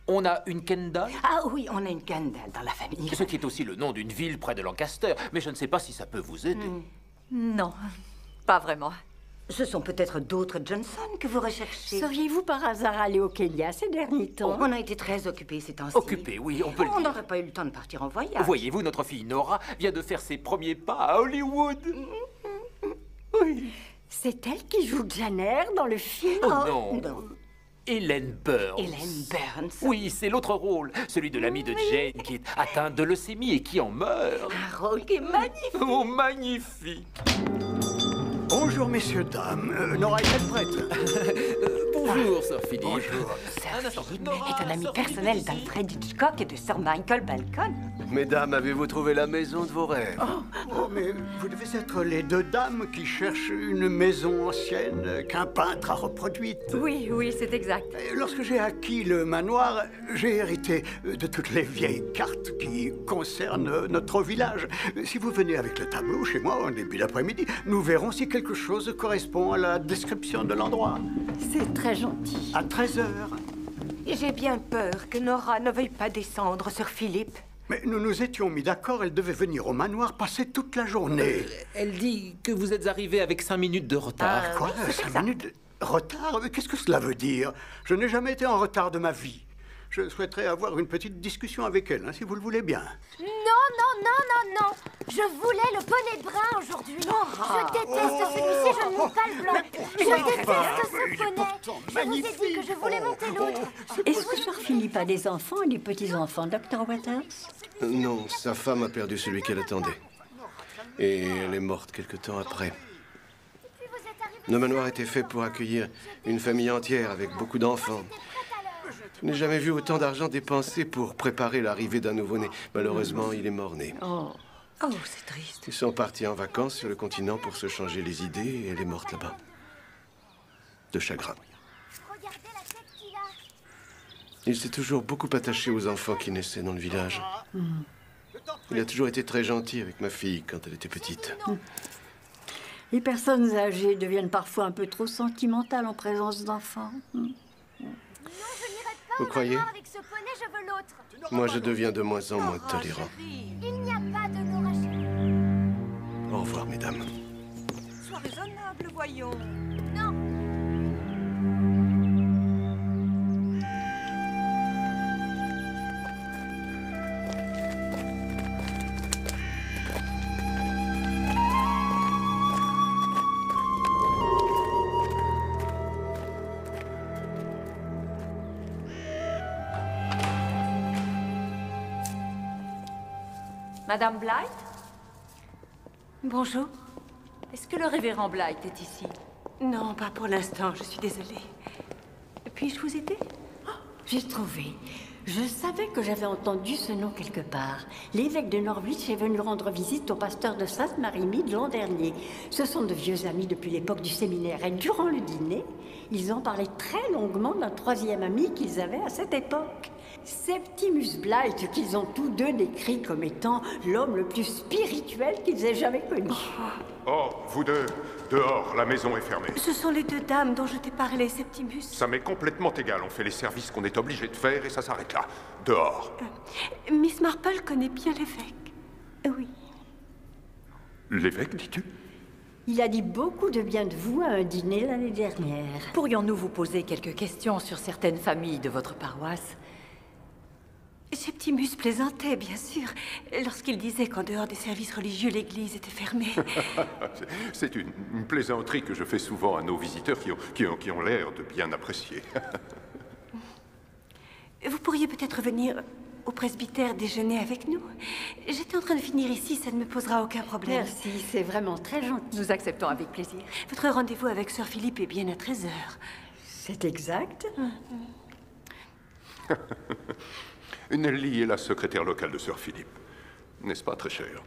On a une Kendall? Ah oui, on a une Kendall dans la famille. Ce qui est aussi le nom d'une ville près de Lancaster. Mais je ne sais pas si ça peut vous aider. Non, pas vraiment. Ce sont peut-être d'autres Johnson que vous recherchez. Seriez-vous par hasard allé au Kenya ces derniers temps? On a été très occupés ces temps-ci. Occupés, oui, on peut le On dire. n'aurait pas eu le temps de partir en voyage. Voyez-vous, notre fille Nora vient de faire ses premiers pas à Hollywood. Oui. C'est elle qui joue Janer dans le film? Oh non. Hélène Burns. Hélène Burns. Oui, c'est l'autre rôle, celui de l'ami de Jane qui est atteinte de leucémie et qui en meurt. Un rôle qui est magnifique. Oh, magnifique. Bonjour, messieurs, dames. Nora est-elle prête? Bonjour, Sir Philip. Bonjour. Sir Philip est un ami personnel d'Alfred Hitchcock et de Sir Michael Balcon. Mesdames, avez-vous trouvé la maison de vos rêves? Oh, mais vous devez être les deux dames qui cherchent une maison ancienne qu'un peintre a reproduite. Oui, oui, c'est exact. Lorsque j'ai acquis le manoir, j'ai hérité de toutes les vieilles cartes qui concernent notre village. Si vous venez avec le tableau chez moi en début d'après-midi, nous verrons si quelque chose correspond à la description de l'endroit. C'est très gentil. À 13h. J'ai bien peur que Nora ne veuille pas descendre sur Philippe. Mais nous nous étions mis d'accord, elle devait venir au manoir passer toute la journée. Elle dit que vous êtes arrivé avec 5 minutes de retard. Quoi? 5 minutes de retard? Mais qu'est-ce que cela veut dire? Je n'ai jamais été en retard de ma vie. Je souhaiterais avoir une petite discussion avec elle, hein, si vous le voulez bien. Non, non, non, non, non. Je voulais le bonnet brun aujourd'hui. Je déteste celui-ci, je ne monte pas le blanc. Je déteste ce bonnet. Je vous ai dit que je voulais monter l'autre. Est-ce que Sir Philip a des enfants et des petits-enfants, Dr. Waters? Non, sa femme a perdu celui qu'elle attendait. Et elle est morte quelque temps après. Nos manoirs étaient faits pour accueillir une famille entière avec beaucoup d'enfants. Je n'ai jamais vu autant d'argent dépensé pour préparer l'arrivée d'un nouveau-né. Malheureusement, il est mort-né. Oh, c'est triste. Ils sont partis en vacances sur le continent pour se changer les idées et elle est morte là-bas. De chagrin. Regardez la tête qu'il a. Il s'est toujours beaucoup attaché aux enfants qui naissaient dans le village. Il a toujours été très gentil avec ma fille quand elle était petite. Les personnes âgées deviennent parfois un peu trop sentimentales en présence d'enfants. Vous croyez? Avec ce poney, je veux l'autre. Moi, je deviens de moins en moins tolérant. Il n'y a pas de Laura chérie. Au revoir, mesdames. Sois raisonnable, voyons. Non. Madame Blight? Bonjour. Est-ce que le révérend Blight est ici? Non, pas pour l'instant, je suis désolée. Puis-je vous aider? J'ai trouvé. Je savais que j'avais entendu ce nom quelque part. L'évêque de Norwich est venu rendre visite au pasteur de Sainte-Marie-Mide l'an dernier. Ce sont de vieux amis depuis l'époque du séminaire. Et durant le dîner, ils ont parlé très longuement d'un troisième ami qu'ils avaient à cette époque. Septimus Blight, qu'ils ont tous deux décrit comme étant l'homme le plus spirituel qu'ils aient jamais connu. Oh, vous deux, dehors, la maison est fermée. Ce sont les deux dames dont je t'ai parlé, Septimus. Ça m'est complètement égal, on fait les services qu'on est obligé de faire et ça s'arrête là. Dehors. Miss Marple connaît bien l'évêque. Oui. L'évêque, dis-tu? Il a dit beaucoup de bien de vous à un dîner l'année dernière. Pourrions-nous vous poser quelques questions sur certaines familles de votre paroisse? Septimus plaisantait, bien sûr, lorsqu'il disait qu'en dehors des services religieux, l'église était fermée. C'est une plaisanterie que je fais souvent à nos visiteurs qui ont l'air de bien apprécier. Vous pourriez peut-être venir au presbytère déjeuner avec nous? J'étais en train de finir ici, ça ne me posera aucun problème. Merci, c'est vraiment très gentil. Nous acceptons avec plaisir. Votre rendez-vous avec Sir Philippe est bien à 13h. C'est exact. Nelly est la secrétaire locale de Sir Philippe. N'est-ce pas, très cher?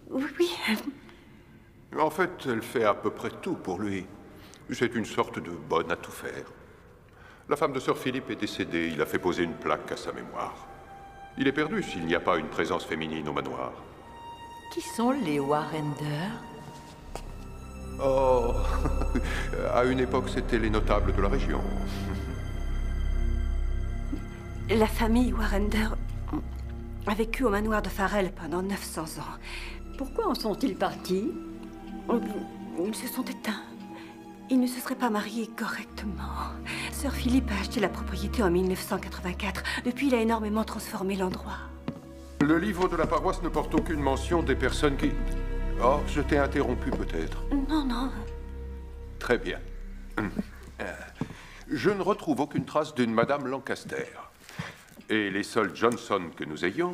Oui. En fait, elle fait à peu près tout pour lui. C'est une sorte de bonne à tout faire. La femme de Sir Philippe est décédée. Il a fait poser une plaque à sa mémoire. Il est perdu s'il n'y a pas une présence féminine au manoir. Qui sont les Warrender? Oh, à une époque, c'étaient les notables de la région. La famille Warrender a vécu au manoir de Farrell pendant 900 ans. Pourquoi en sont-ils partis? Ils se sont éteints. Ils ne se seraient pas mariés correctement. Sir Philippe a acheté la propriété en 1984. Depuis, il a énormément transformé l'endroit. Le livre de la paroisse ne porte aucune mention des personnes qui... Oh, je t'ai interrompu peut-être. Non, non. Très bien. Je ne retrouve aucune trace d'une Madame Lancaster. Et les seuls Johnson que nous ayons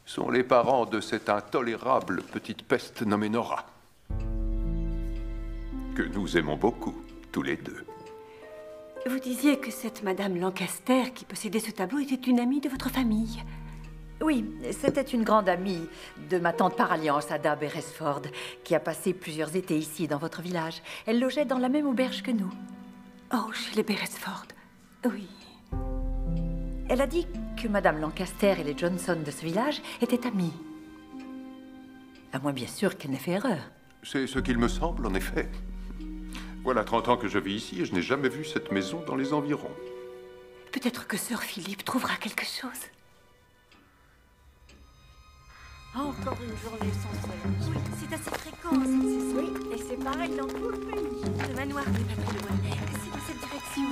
sont les parents de cette intolérable petite peste nommée Nora. Que nous aimons beaucoup, tous les deux. Vous disiez que cette Madame Lancaster qui possédait ce tableau était une amie de votre famille. Oui, c'était une grande amie de ma tante par alliance, Ada Beresford, qui a passé plusieurs étés ici, dans votre village. Elle logeait dans la même auberge que nous. Oh, chez les Beresford. Oui. Elle a dit que Madame Lancaster et les Johnson de ce village étaient amies. À moins bien sûr qu'elle n'ait fait erreur. C'est ce qu'il me semble, en effet. Voilà 30 ans que je vis ici et je n'ai jamais vu cette maison dans les environs. Peut-être que Sir Philippe trouvera quelque chose. Encore une journée sans soleil. Oui, c'est assez fréquent cette saison. Oui, et c'est pareil dans tout le pays. Le manoir n'est pas très loin. C'est dans cette direction.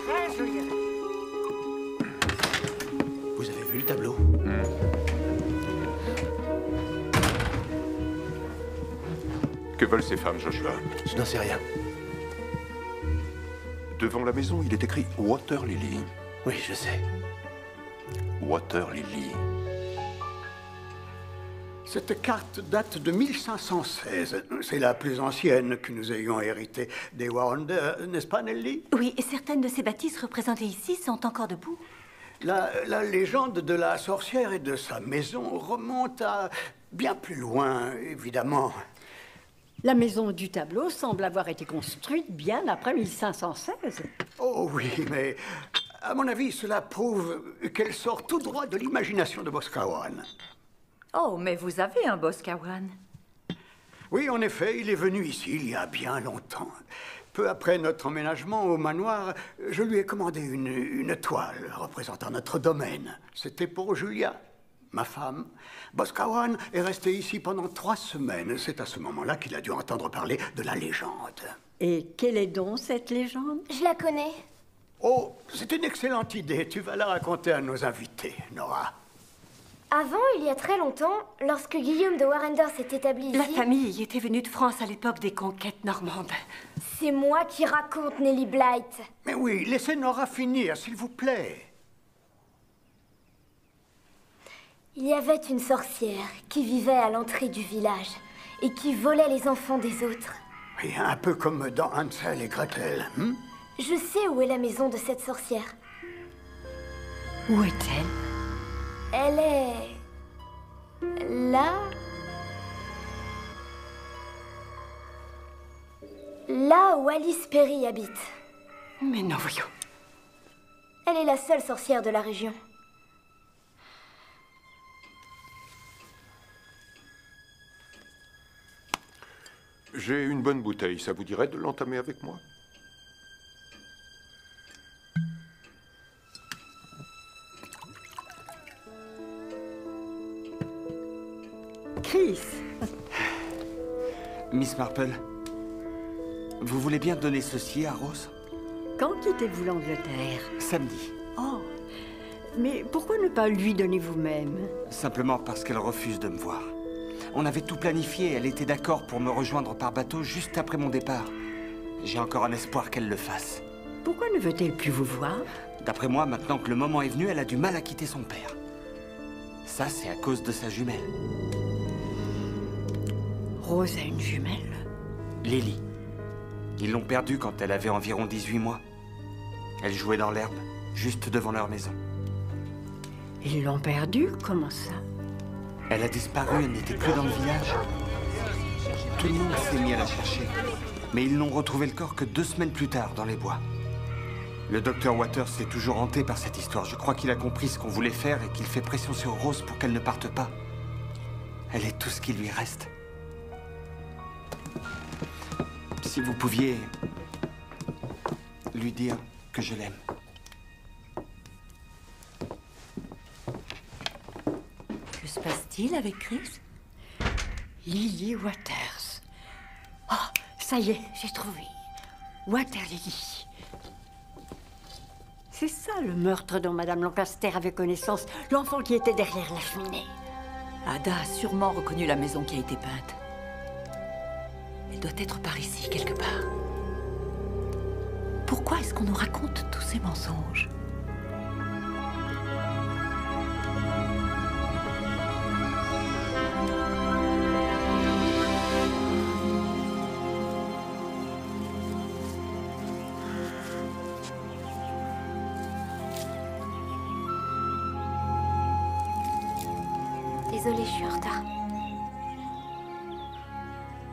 Très joli. Vous avez vu le tableau? Que veulent ces femmes, Joshua? Je n'en sais rien. Devant la maison, il est écrit Water Lily. Oui, je sais. Water Lily. Cette carte date de 1516. C'est la plus ancienne que nous ayons héritée des Warrender, n'est-ce pas, Nelly? Oui, et certaines de ces bâtisses représentées ici sont encore debout. La légende de la sorcière et de sa maison remonte à bien plus loin, évidemment. La maison du tableau semble avoir été construite bien après 1516. Oh oui, mais à mon avis, cela prouve qu'elle sort tout droit de l'imagination de Boscawen. Oh, mais vous avez un Boscawen. Oui, en effet, il est venu ici il y a bien longtemps. Peu après notre emménagement au manoir, je lui ai commandé une toile représentant notre domaine. C'était pour Julia, ma femme. Boscawen est resté ici pendant 3 semaines. C'est à ce moment-là qu'il a dû entendre parler de la légende. Et quelle est donc cette légende? Je la connais. Oh, c'est une excellente idée. Tu vas la raconter à nos invités, Nora. Avant, il y a très longtemps, lorsque Guillaume de Warrender s'est établi ici... La famille était venue de France à l'époque des conquêtes normandes. C'est moi qui raconte, Nelly Blight. Mais oui, laissez Nora finir, s'il vous plaît. Il y avait une sorcière qui vivait à l'entrée du village et qui volait les enfants des autres. Oui, un peu comme dans Hansel et Gretel. Je sais où est la maison de cette sorcière. Où est-elle? Elle est... là. Là où Alice Perry habite. Mais non, voyons. Elle est la seule sorcière de la région. J'ai une bonne bouteille. Ça vous dirait de l'entamer avec moi? Chris. Miss Marple, vous voulez bien donner ceci à Rose? Quand quittez-vous l'Angleterre? Samedi. Oh, mais pourquoi ne pas lui donner vous-même? Simplement parce qu'elle refuse de me voir. On avait tout planifié, elle était d'accord pour me rejoindre par bateau juste après mon départ. J'ai encore un espoir qu'elle le fasse. Pourquoi ne veut-elle plus vous voir? D'après moi, maintenant que le moment est venu, elle a du mal à quitter son père. Ça, c'est à cause de sa jumelle. Rose a une jumelle? Lily. Ils l'ont perdue quand elle avait environ 18 mois. Elle jouait dans l'herbe, juste devant leur maison. Ils l'ont perdue? Comment ça? Elle a disparu, elle n'était plus dans le village. Tout le monde s'est mis à la chercher. Mais ils n'ont retrouvé le corps que 2 semaines plus tard, dans les bois. Le docteur Waters est toujours hanté par cette histoire. Je crois qu'il a compris ce qu'on voulait faire et qu'il fait pression sur Rose pour qu'elle ne parte pas. Elle est tout ce qui lui reste. Si vous pouviez lui dire que je l'aime. Que se passe-t-il avec Chris? Lily Waters. Oh, ça y est, j'ai trouvé. Water Lily. C'est ça le meurtre dont Madame Lancaster avait connaissance, l'enfant qui était derrière la cheminée. Ada a sûrement reconnu la maison qui a été peinte. Elle doit être par ici, quelque part. Pourquoi est-ce qu'on nous raconte tous ces mensonges? Désolée, je suis en retard.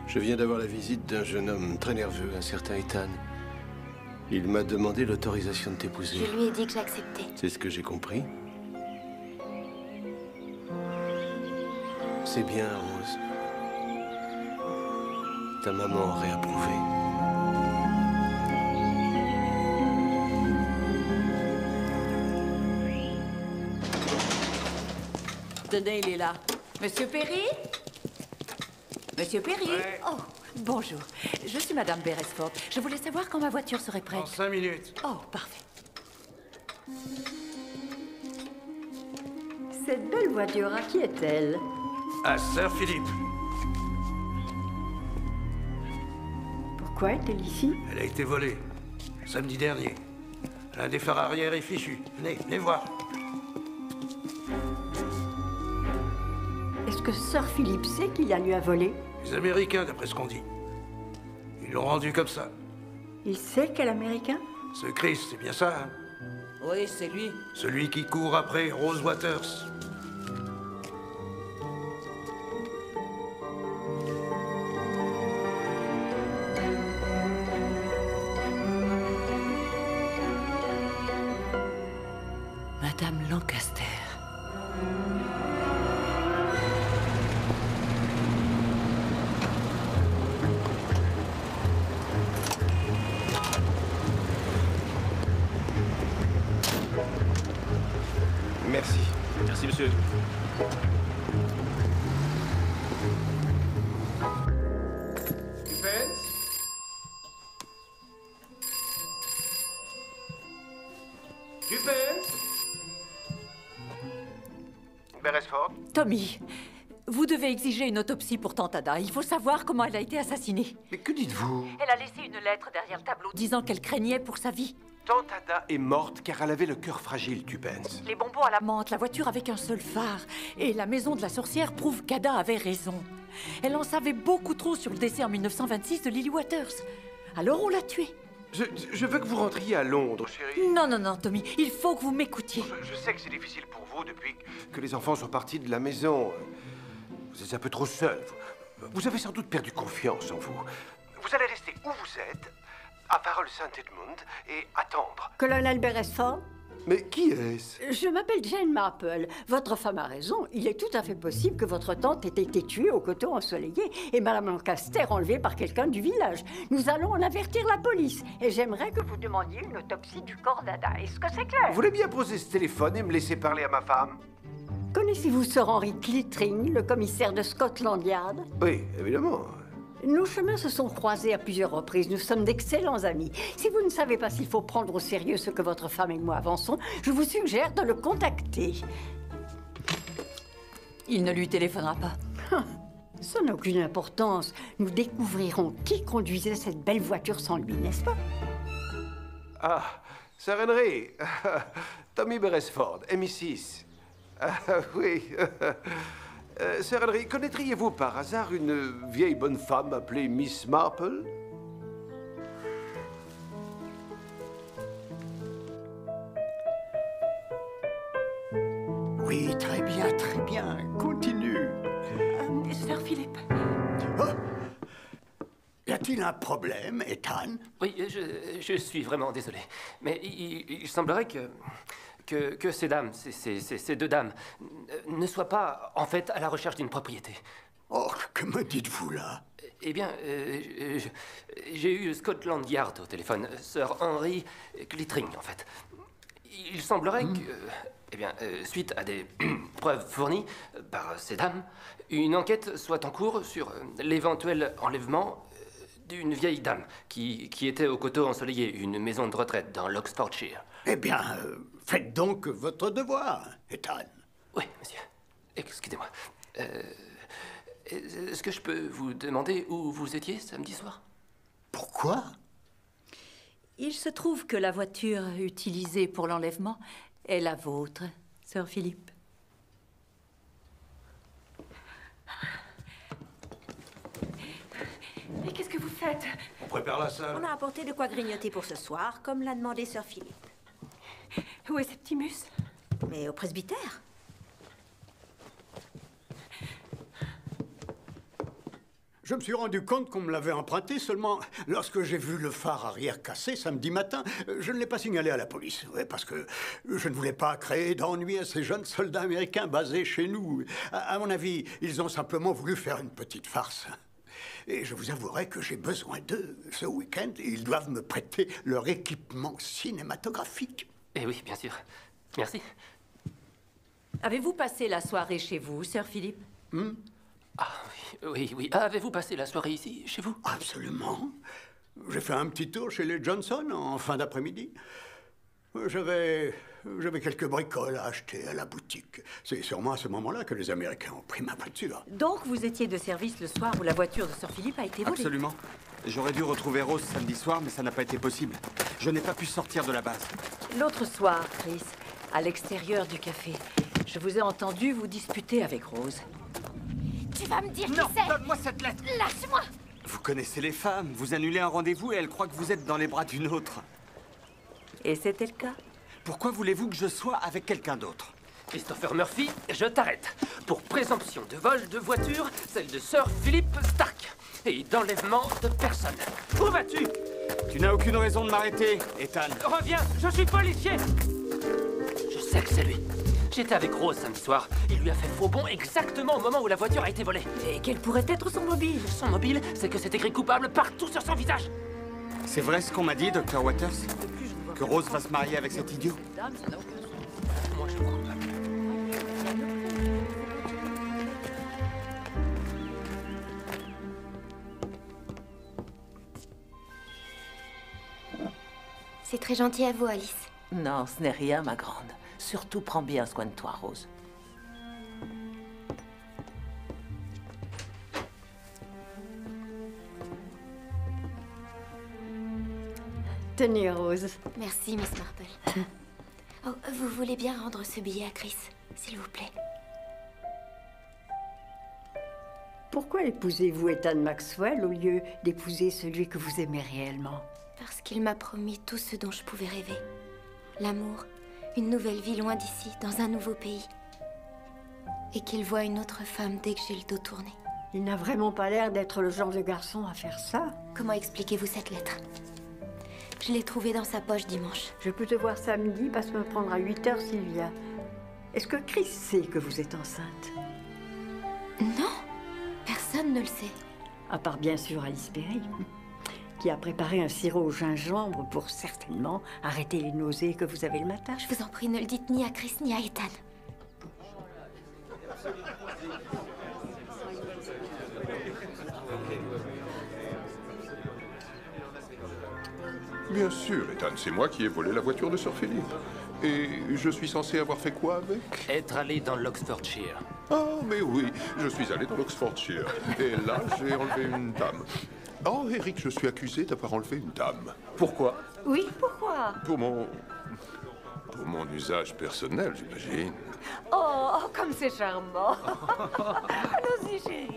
Je viens d'avoir la visite d'un jeune homme très nerveux, un certain Ethan. Il m'a demandé l'autorisation de t'épouser. Je lui ai dit que j'acceptais. C'est ce que j'ai compris. C'est bien, Rose. Ta maman aurait approuvé. Tenez, il est là. Monsieur Perry? Monsieur Perry? Ouais. Oh, bonjour. Je suis Madame Beresford. Je voulais savoir quand ma voiture serait prête. En 5 minutes. Oh, parfait. Cette belle voiture, à qui est-elle? À Sir Philippe. Pourquoi est-elle ici? Elle a été volée. Samedi dernier. L'un des phares arrière est fichu. Venez voir. Est-ce que Sir Philippe sait qu'il la lui a volée? Les Américains, d'après ce qu'on dit. Ils l'ont rendu comme ça. Il sait quel Américain? Ce Chris, c'est bien ça, hein? Oui, c'est lui. Celui qui court après Rose Waters. Madame Lancaster. Merci. Merci, monsieur. Beresford? Tommy, vous devez exiger une autopsie pour Tante Ada. Il faut savoir comment elle a été assassinée. Mais que dites-vous? Elle a laissé une lettre derrière le tableau disant qu'elle craignait pour sa vie. Tante Ada est morte car elle avait le cœur fragile, Tuppence. Les bonbons à la menthe, la voiture avec un seul phare et la maison de la sorcière prouvent qu'Ada avait raison. Elle en savait beaucoup trop sur le décès en 1926 de Lily Waters. Alors on l'a tuée. Je veux que vous rentriez à Londres, chérie. Non, non, non, Tommy, il faut que vous m'écoutiez. Je sais que c'est difficile pour vous depuis que les enfants sont partis de la maison. Vous êtes un peu trop seul. Vous avez sans doute perdu confiance en vous. Vous allez rester où vous êtes, à Farrell St. Edmund, et attendre. Colonel Beresford? Mais qui est-ce? Je m'appelle Jane Marple. Votre femme a raison. Il est tout à fait possible que votre tante ait été tuée au coteau ensoleillé et Madame Lancaster enlevée par quelqu'un du village. Nous allons en avertir la police. Et j'aimerais que vous demandiez une autopsie du corps d'Ada. Est-ce que c'est clair? Vous voulez bien poser ce téléphone et me laisser parler à ma femme? Connaissez-vous Sir Henry Clittring, le commissaire de Scotland Yard? Oui, évidemment. Nos chemins se sont croisés à plusieurs reprises. Nous sommes d'excellents amis. Si vous ne savez pas s'il faut prendre au sérieux ce que votre femme et moi avançons, je vous suggère de le contacter. Il ne lui téléphonera pas. Ça n'a aucune importance. Nous découvrirons qui conduisait cette belle voiture sans lui, n'est-ce pas? Ah, Sir Henry. Tommy Beresford, MI6. Oui. Sir Henry, connaîtriez-vous par hasard une vieille bonne femme appelée Miss Marple? Oui, très bien. Continue. Sir Philippe. Oh! Y a-t-il un problème, Ethan? Oui, je suis vraiment désolé. Mais il semblerait que ces dames, ces deux dames, ne soient pas, en fait, à la recherche d'une propriété. Oh, que me dites-vous là? Eh bien, j'ai eu Scotland Yard au téléphone, Sir Henry Clittring, en fait. Il semblerait que, eh bien, suite à des preuves fournies par ces dames, une enquête soit en cours sur l'éventuel enlèvement d'une vieille dame qui était au coteau ensoleillé, une maison de retraite dans l'Oxfordshire. Eh bien, faites donc votre devoir, Ethan. Oui, monsieur. Excusez-moi. Est-ce que je peux vous demander où vous étiez samedi soir? Pourquoi? Il se trouve que la voiture utilisée pour l'enlèvement est la vôtre, Sir Philippe. Mais qu'est-ce que vous faites? On prépare la salle. On a apporté de quoi grignoter pour ce soir, comme l'a demandé Sir Philippe. Où est Septimus? Mais au presbytère. Je me suis rendu compte qu'on me l'avait emprunté seulement lorsque j'ai vu le phare arrière cassé samedi matin. Je ne l'ai pas signalé à la police, parce que je ne voulais pas créer d'ennui à ces jeunes soldats américains basés chez nous. À mon avis, ils ont simplement voulu faire une petite farce. Et je vous avouerai que j'ai besoin d'eux ce week-end. Ils doivent me prêter leur équipement cinématographique. Eh oui, bien sûr. Merci. Avez-vous passé la soirée chez vous, Sir Philippe? Ah oui. Avez-vous passé la soirée ici, chez vous? Absolument. J'ai fait un petit tour chez les Johnson en fin d'après-midi. J'avais quelques bricoles à acheter à la boutique. C'est sûrement à ce moment-là que les Américains ont pris ma voiture. Donc vous étiez de service le soir où la voiture de Sir Philippe a été volée? Absolument. J'aurais dû retrouver Rose samedi soir, mais ça n'a pas été possible. Je n'ai pas pu sortir de la base. L'autre soir, Chris, à l'extérieur du café, je vous ai entendu vous disputer avec Rose. Tu vas me dire qui Non, c'est. donne-moi cette lettre. Lâche-moi. Vous connaissez les femmes. Vous annulez un rendez-vous et elles croient que vous êtes dans les bras d'une autre. Et c'était le cas? Pourquoi voulez-vous que je sois avec quelqu'un d'autre? Christopher Murphy, je t'arrête. Pour présomption de vol de voiture, celle de Sir Philip Stark. Et d'enlèvement de personne. Où vas-tu? Tu n'as aucune raison de m'arrêter, Ethan. Reviens, je suis policier. Je sais que c'est lui. J'étais avec Rose samedi soir. Il lui a fait faux bond exactement au moment où la voiture a été volée. Et quel pourrait être son mobile? Son mobile, c'est que c'est écrit coupable partout sur son visage. C'est vrai ce qu'on m'a dit, Dr. Waters? Que Rose va se marier avec cet idiot? Moi, je crois pas. C'est très gentil à vous, Alice. Non, ce n'est rien, ma grande. Surtout, prends bien soin de toi, Rose. Tenez, Rose. Merci, Miss Marple. Oh, vous voulez bien rendre ce billet à Chris, s'il vous plaît? Pourquoi épousez-vous Ethan Maxwell au lieu d'épouser celui que vous aimez réellement? Parce qu'il m'a promis tout ce dont je pouvais rêver. L'amour, une nouvelle vie loin d'ici, dans un nouveau pays. Et qu'il voit une autre femme dès que j'ai le dos tourné. Il n'a vraiment pas l'air d'être le genre de garçon à faire ça. Comment expliquez-vous cette lettre? Je l'ai trouvée dans sa poche dimanche. Je peux te voir samedi, passe me prendre à 8 h, Sylvia. Est-ce que Chris sait que vous êtes enceinte? Non, personne ne le sait. À part bien sûr Alice Perry, qui a préparé un sirop au gingembre pour certainement arrêter les nausées que vous avez le matin. Je vous en prie, ne le dites ni à Chris ni à Ethan. Bien sûr, Ethan, c'est moi qui ai volé la voiture de Sir Philip. Et je suis censé avoir fait quoi avec? Être allé dans l'Oxfordshire. Ah, mais oui, je suis allé dans l'Oxfordshire. Et là, j'ai enlevé une dame. Oh, Eric, je suis accusé d'avoir enlevé une dame. Pourquoi? Oui, pourquoi? Pour mon usage personnel, j'imagine. Oh, comme c'est charmant. Allons-y, chérie.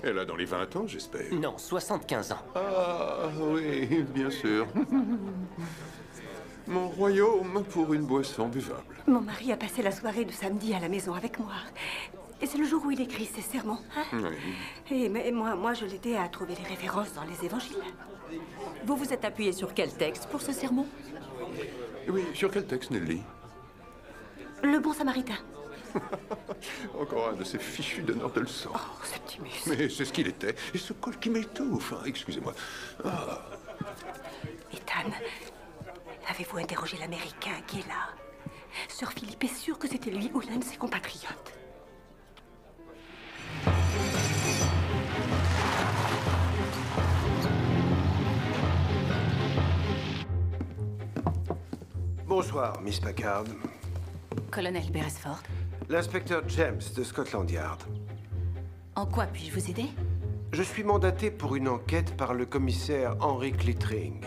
Elle a dans les 20 ans, j'espère. Non, 75 ans. Ah, oui, bien sûr. Mon royaume pour une boisson buvable. Mon mari a passé la soirée de samedi à la maison avec moi. Et c'est le jour où il écrit ses sermons. Hein? Oui. Mais moi, je l'aidais à trouver les références dans les évangiles. Vous vous êtes appuyé sur quel texte pour ce sermon? Oui, sur quel texte, Nelly? Le bon samaritain. Encore un de ces fichus donneurs de leçons. Oh, Septimus. Mais c'est ce qu'il était. Et ce col qui m'étouffe. Hein, excusez-moi. Ah. Ethan, avez-vous interrogé l'Américain qui est là? Sir Philip est sûr que c'était lui ou l'un de ses compatriotes. Bonsoir, Miss Packard. Colonel Beresford, L'inspecteur James de Scotland Yard. en quoi puis-je vous aider? Je suis mandaté pour une enquête par le commissaire Henry Clittring.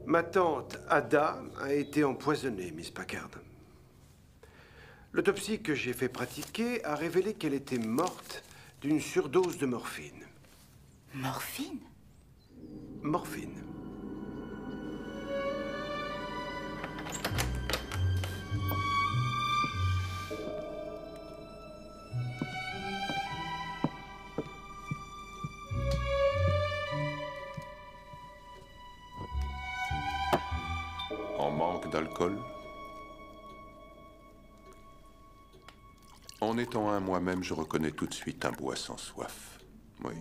Ma tante, Ada, a été empoisonnée, Miss Packard. L'autopsie que j'ai fait pratiquer a révélé qu'elle était morte d'une surdose de morphine. Morphine? Morphine. En manque d'alcool? En étant un moi-même, je reconnais tout de suite un bois sans soif. Oui.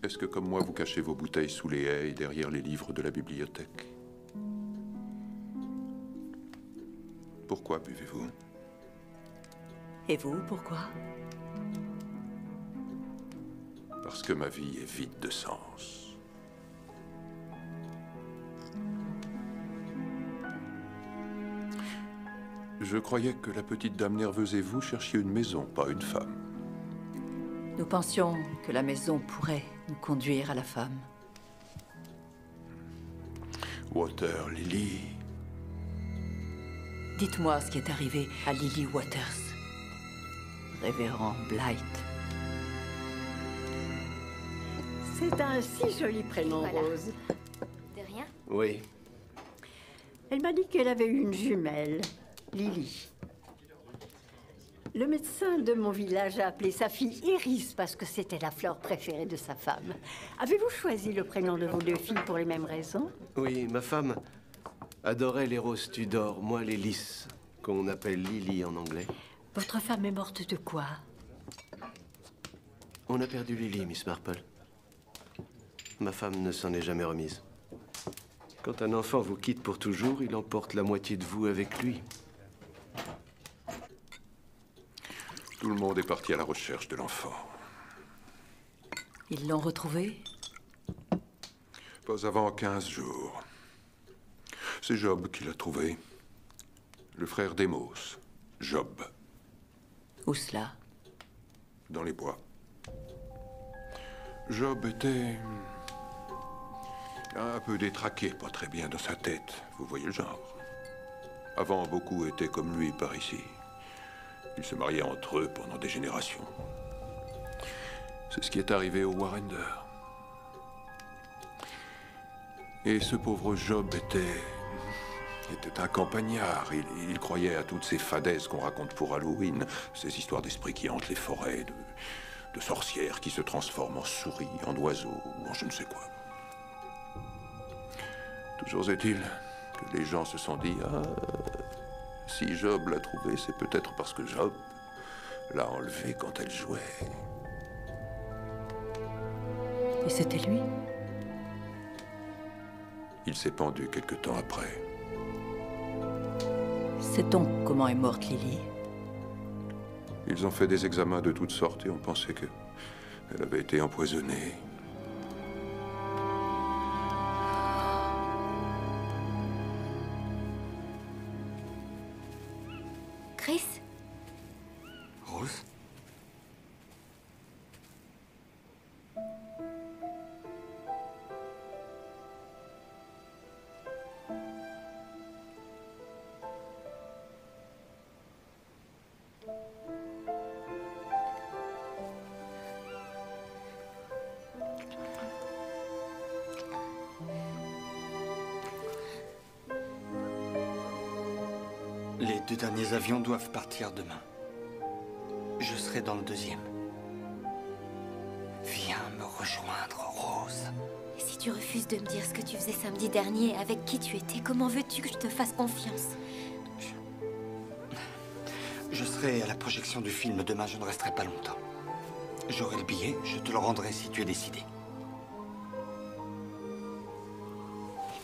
Est-ce que, comme moi, vous cachez vos bouteilles sous les haies et derrière les livres de la bibliothèque? Pourquoi buvez-vous? Et vous, pourquoi? Parce que ma vie est vide de sens. Je croyais que la petite dame nerveuse et vous cherchiez une maison, pas une femme. Nous pensions que la maison pourrait nous conduire à la femme. Water Lily. Dites-moi ce qui est arrivé à Lily Waters. Révérend Blight. C'est un si joli prénom, Voilà. Rose. De rien. Oui. Elle m'a dit qu'elle avait eu une jumelle, Lily. Le médecin de mon village a appelé sa fille Iris parce que c'était la fleur préférée de sa femme. Avez-vous choisi le prénom de vos deux filles pour les mêmes raisons? Oui, ma femme adorait les roses Tudor, moi les lys, qu'on appelle Lily en anglais. Votre femme est morte de quoi? On a perdu Lily, Miss Marple. Ma femme ne s'en est jamais remise. Quand un enfant vous quitte pour toujours, il emporte la moitié de vous avec lui. Tout le monde est parti à la recherche de l'enfant. Ils l'ont retrouvé? Pas avant 15 jours. C'est Job qui l'a trouvé. Le frère d'Emos, Job. Où cela? Dans les bois. Job était un peu détraqué, pas très bien dans sa tête. Vous voyez le genre. Avant, beaucoup étaient comme lui par ici. Ils se mariaient entre eux pendant des générations. C'est ce qui est arrivé au Warrender. Et ce pauvre Job était un campagnard. Il croyait à toutes ces fadaises qu'on raconte pour Halloween. Ces histoires d'esprits qui hantent les forêts, de sorcières qui se transforment en souris, en oiseaux ou en je ne sais quoi. Toujours est-il que les gens se sont dit « Ah, si Job l'a trouvé, c'est peut-être parce que Job l'a enlevé quand elle jouait. » Et c'était lui? Il s'est pendu quelque temps après. Sait-on comment est morte Lily? Ils ont fait des examens de toutes sortes et on pensait qu'elle avait été empoisonnée. Chris? Rose? Les 2 derniers avions doivent partir demain. Je serai dans le 2e. Viens me rejoindre, Rose. Et si tu refuses de me dire ce que tu faisais samedi dernier, avec qui tu étais, comment veux-tu que je te fasse confiance? Je serai à la projection du film demain, je ne resterai pas longtemps. J'aurai le billet, je te le rendrai si tu es décidé.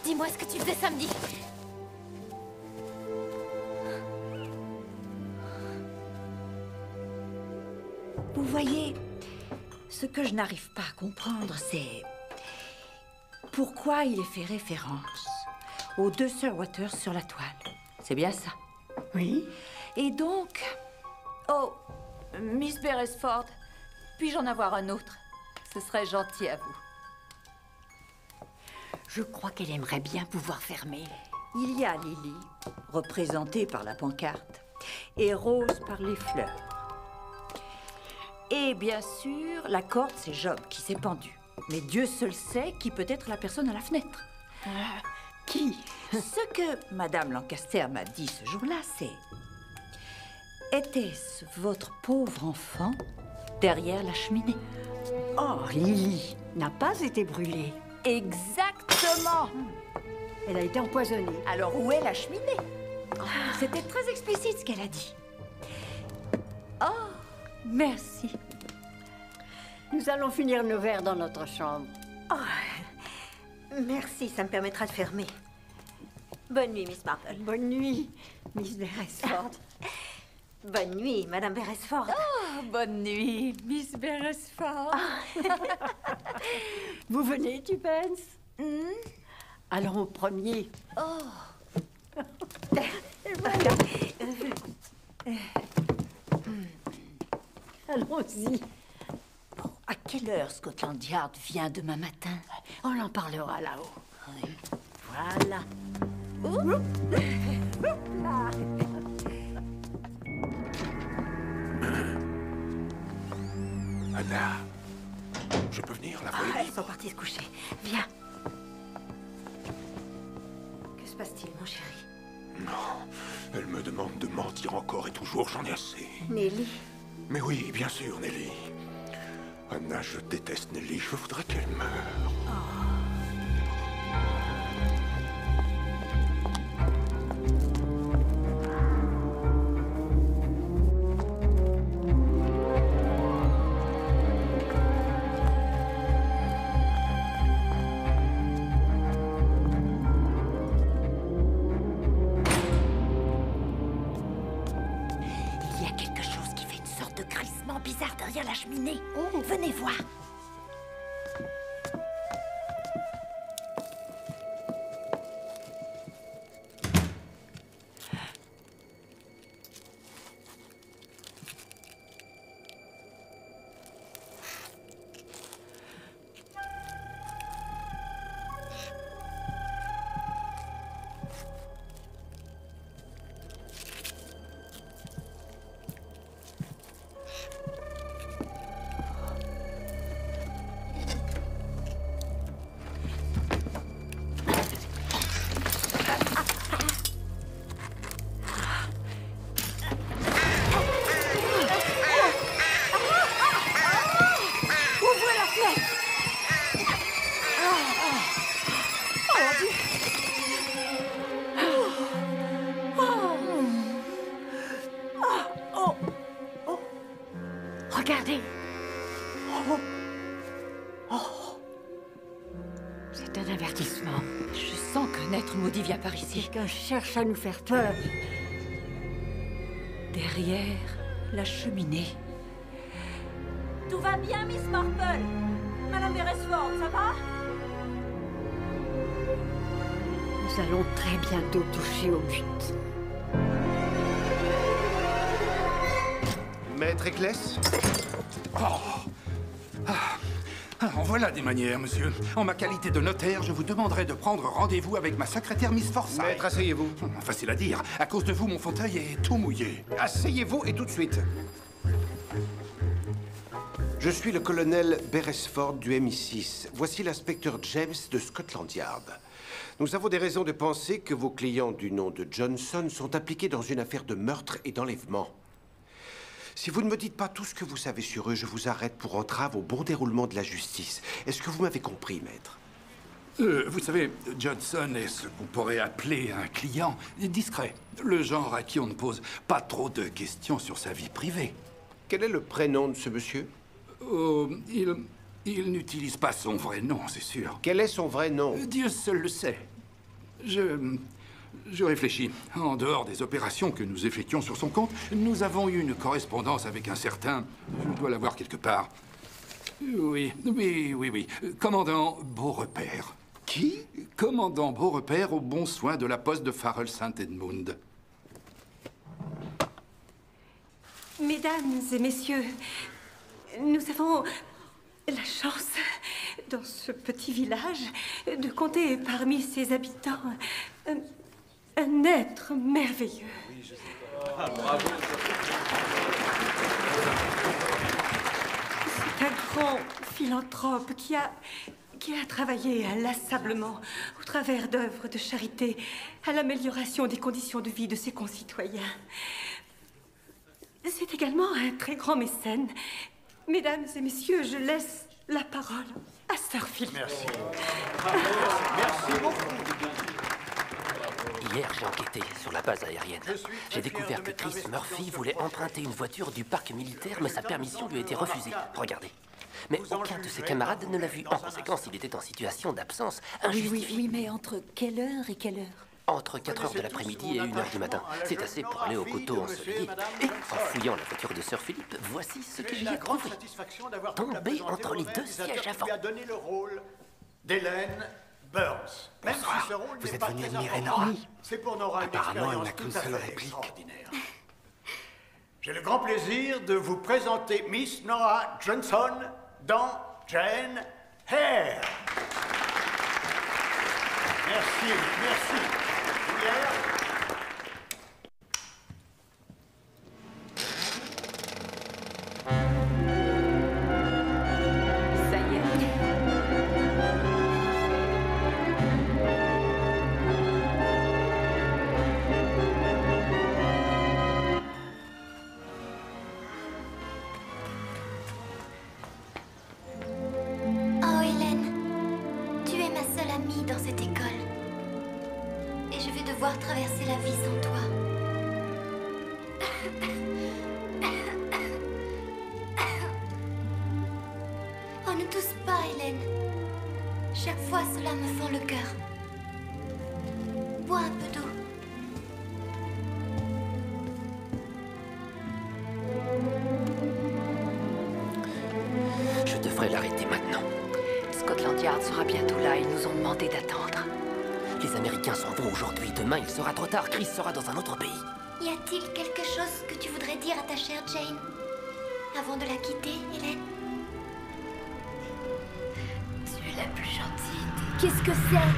Dis-moi ce que tu faisais samedi. Vous voyez, ce que je n'arrive pas à comprendre, c'est pourquoi il est fait référence aux 2 sœurs Waters sur la toile. C'est bien ça? Oui. Et donc... Oh, Miss Beresford, puis-je en avoir un autre? Ce serait gentil à vous. Je crois qu'elle aimerait bien pouvoir fermer. Il y a Lily, représentée par la pancarte, et Rose par les fleurs. Et bien sûr, la corde, c'est Job qui s'est pendu. Mais Dieu seul sait qui peut être la personne à la fenêtre. Qui? Ce que Madame Lancaster m'a dit ce jour-là, c'est... Était-ce votre pauvre enfant derrière la cheminée? Oh, Lily n'a pas été brûlée. Exactement. Elle a été empoisonnée. Alors où est la cheminée? C'était très explicite ce qu'elle a dit. Oh, merci. Nous allons finir nos verres dans notre chambre. Oh, merci, ça me permettra de fermer. Bonne nuit, Miss Marple. Bonne nuit, Miss Beresford. Bonne nuit, Madame Beresford. Oh, bonne nuit, Miss Beresford. Vous venez, tu penses? Allons au premier. Oh. Et voilà. Allons-y. Bon, à quelle heure Scotland Yard vient demain matin? On en parlera là-haut. Oui. Voilà. Anna, je peux venir la voir? Ils sont partis se coucher. Viens. Que se passe-t-il, mon chéri? Non, elle me demande de mentir encore et toujours, j'en ai assez. Nelly? Mais oui, bien sûr, Nelly. Anna, je déteste Nelly, je voudrais qu'elle meure. Il y a quelque chose qui fait une sorte de crissement bizarre derrière la cheminée. Venez voir. Ouvrez la fenêtre. Oh mon Dieu. Regardez. C'est un avertissement. Je sens qu'un être maudit vient par ici. Quelqu'un cherche à nous faire peur. Derrière la cheminée. Tout va bien, Miss Marple? Madame Beresford, ça va? Nous allons très bientôt toucher au but. Maître Ecclès? En voilà des manières, monsieur. En ma qualité de notaire, je vous demanderai de prendre rendez-vous avec ma secrétaire Miss Forsyth. Maître, asseyez-vous. Facile à dire. À cause de vous, mon fauteuil est tout mouillé. Asseyez-vous et tout de suite. Je suis le colonel Beresford du MI6. Voici l'inspecteur James de Scotland Yard. Nous avons des raisons de penser que vos clients du nom de Johnson sont impliqués dans une affaire de meurtre et d'enlèvement. Si vous ne me dites pas tout ce que vous savez sur eux, je vous arrête pour entrave au bon déroulement de la justice. Est-ce que vous m'avez compris, maître? Vous savez, Johnson est ce qu'on pourrait appeler un client discret. Le genre à qui on ne pose pas trop de questions sur sa vie privée. Quel est le prénom de ce monsieur? Il n'utilise pas son vrai nom, c'est sûr. Quel est son vrai nom? Dieu seul le sait. Je réfléchis. En dehors des opérations que nous effectuons sur son compte, nous avons eu une correspondance avec un certain... Je dois l'avoir quelque part. Oui. Commandant Beaurepaire. Qui? Commandant Beaurepaire au bon soin de la poste de Farrell Saint-Edmund. Mesdames et messieurs, nous avons la chance, dans ce petit village, de compter parmi ses habitants un être merveilleux. Bravo. C'est un grand philanthrope qui a travaillé inlassablement au travers d'œuvres de charité à l'amélioration des conditions de vie de ses concitoyens. C'est également un très grand mécène. Mesdames et messieurs, je laisse la parole à Sir Philip. Merci. Merci beaucoup. Hier, j'ai enquêté sur la base aérienne. J'ai découvert que Chris Murphy voulait emprunter une voiture du parc militaire, mais sa permission lui a été refusée. Regardez. Mais aucun de ses camarades ne l'a vu. En conséquence, il était en situation d'absence injustifiée. Oui, mais entre quelle heure et quelle heure? Entre 4 heures de l'après-midi et 1 heure du matin. C'est assez pour aller au coteau ensoleillé. Et en fouillant la voiture de Sir Philip, voici ce que j'y ai trouvé. Tombé entre les deux sièges avant. Il a donné le rôle d'Hélène Burns. Même si ce rôle n'est pas très important, c'est pour Nora une expérience tout à fait extraordinaire. J'ai le grand plaisir de vous présenter Miss Nora Johnson dans Jane Eyre. Merci. Ça y est. Oh, Hélène, tu es ma seule amie dans cette école. Et je vais devoir traverser la vie sans toi. Oh, ne tousse pas, Hélène. Chaque fois, cela me fend le cœur. Bois un peu d'eau. Je devrais l'arrêter maintenant. Scotland Yard sera bientôt là. Ils nous ont demandé d'attendre. Les Américains s'en vont aujourd'hui. Demain, il sera trop tard. Chris sera dans un autre pays. Y a-t-il quelque chose que tu voudrais dire à ta chère Jane avant de la quitter, Hélène? Tu es la plus gentille. Qu'est-ce que c'est?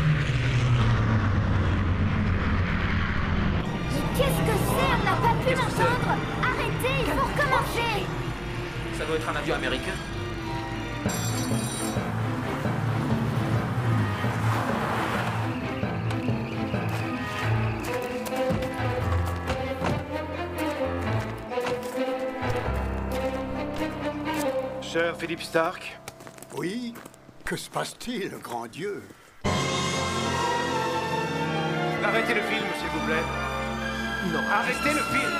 Mais qu'est-ce que c'est? On n'a pas pu l'entendre. Arrêtez, il faut recommencer. Ça doit être un avion américain. Sir Philip Stark? Oui? Que se passe-t-il, grand Dieu? Arrêtez le film, s'il vous plaît. Non. Arrêtez le film!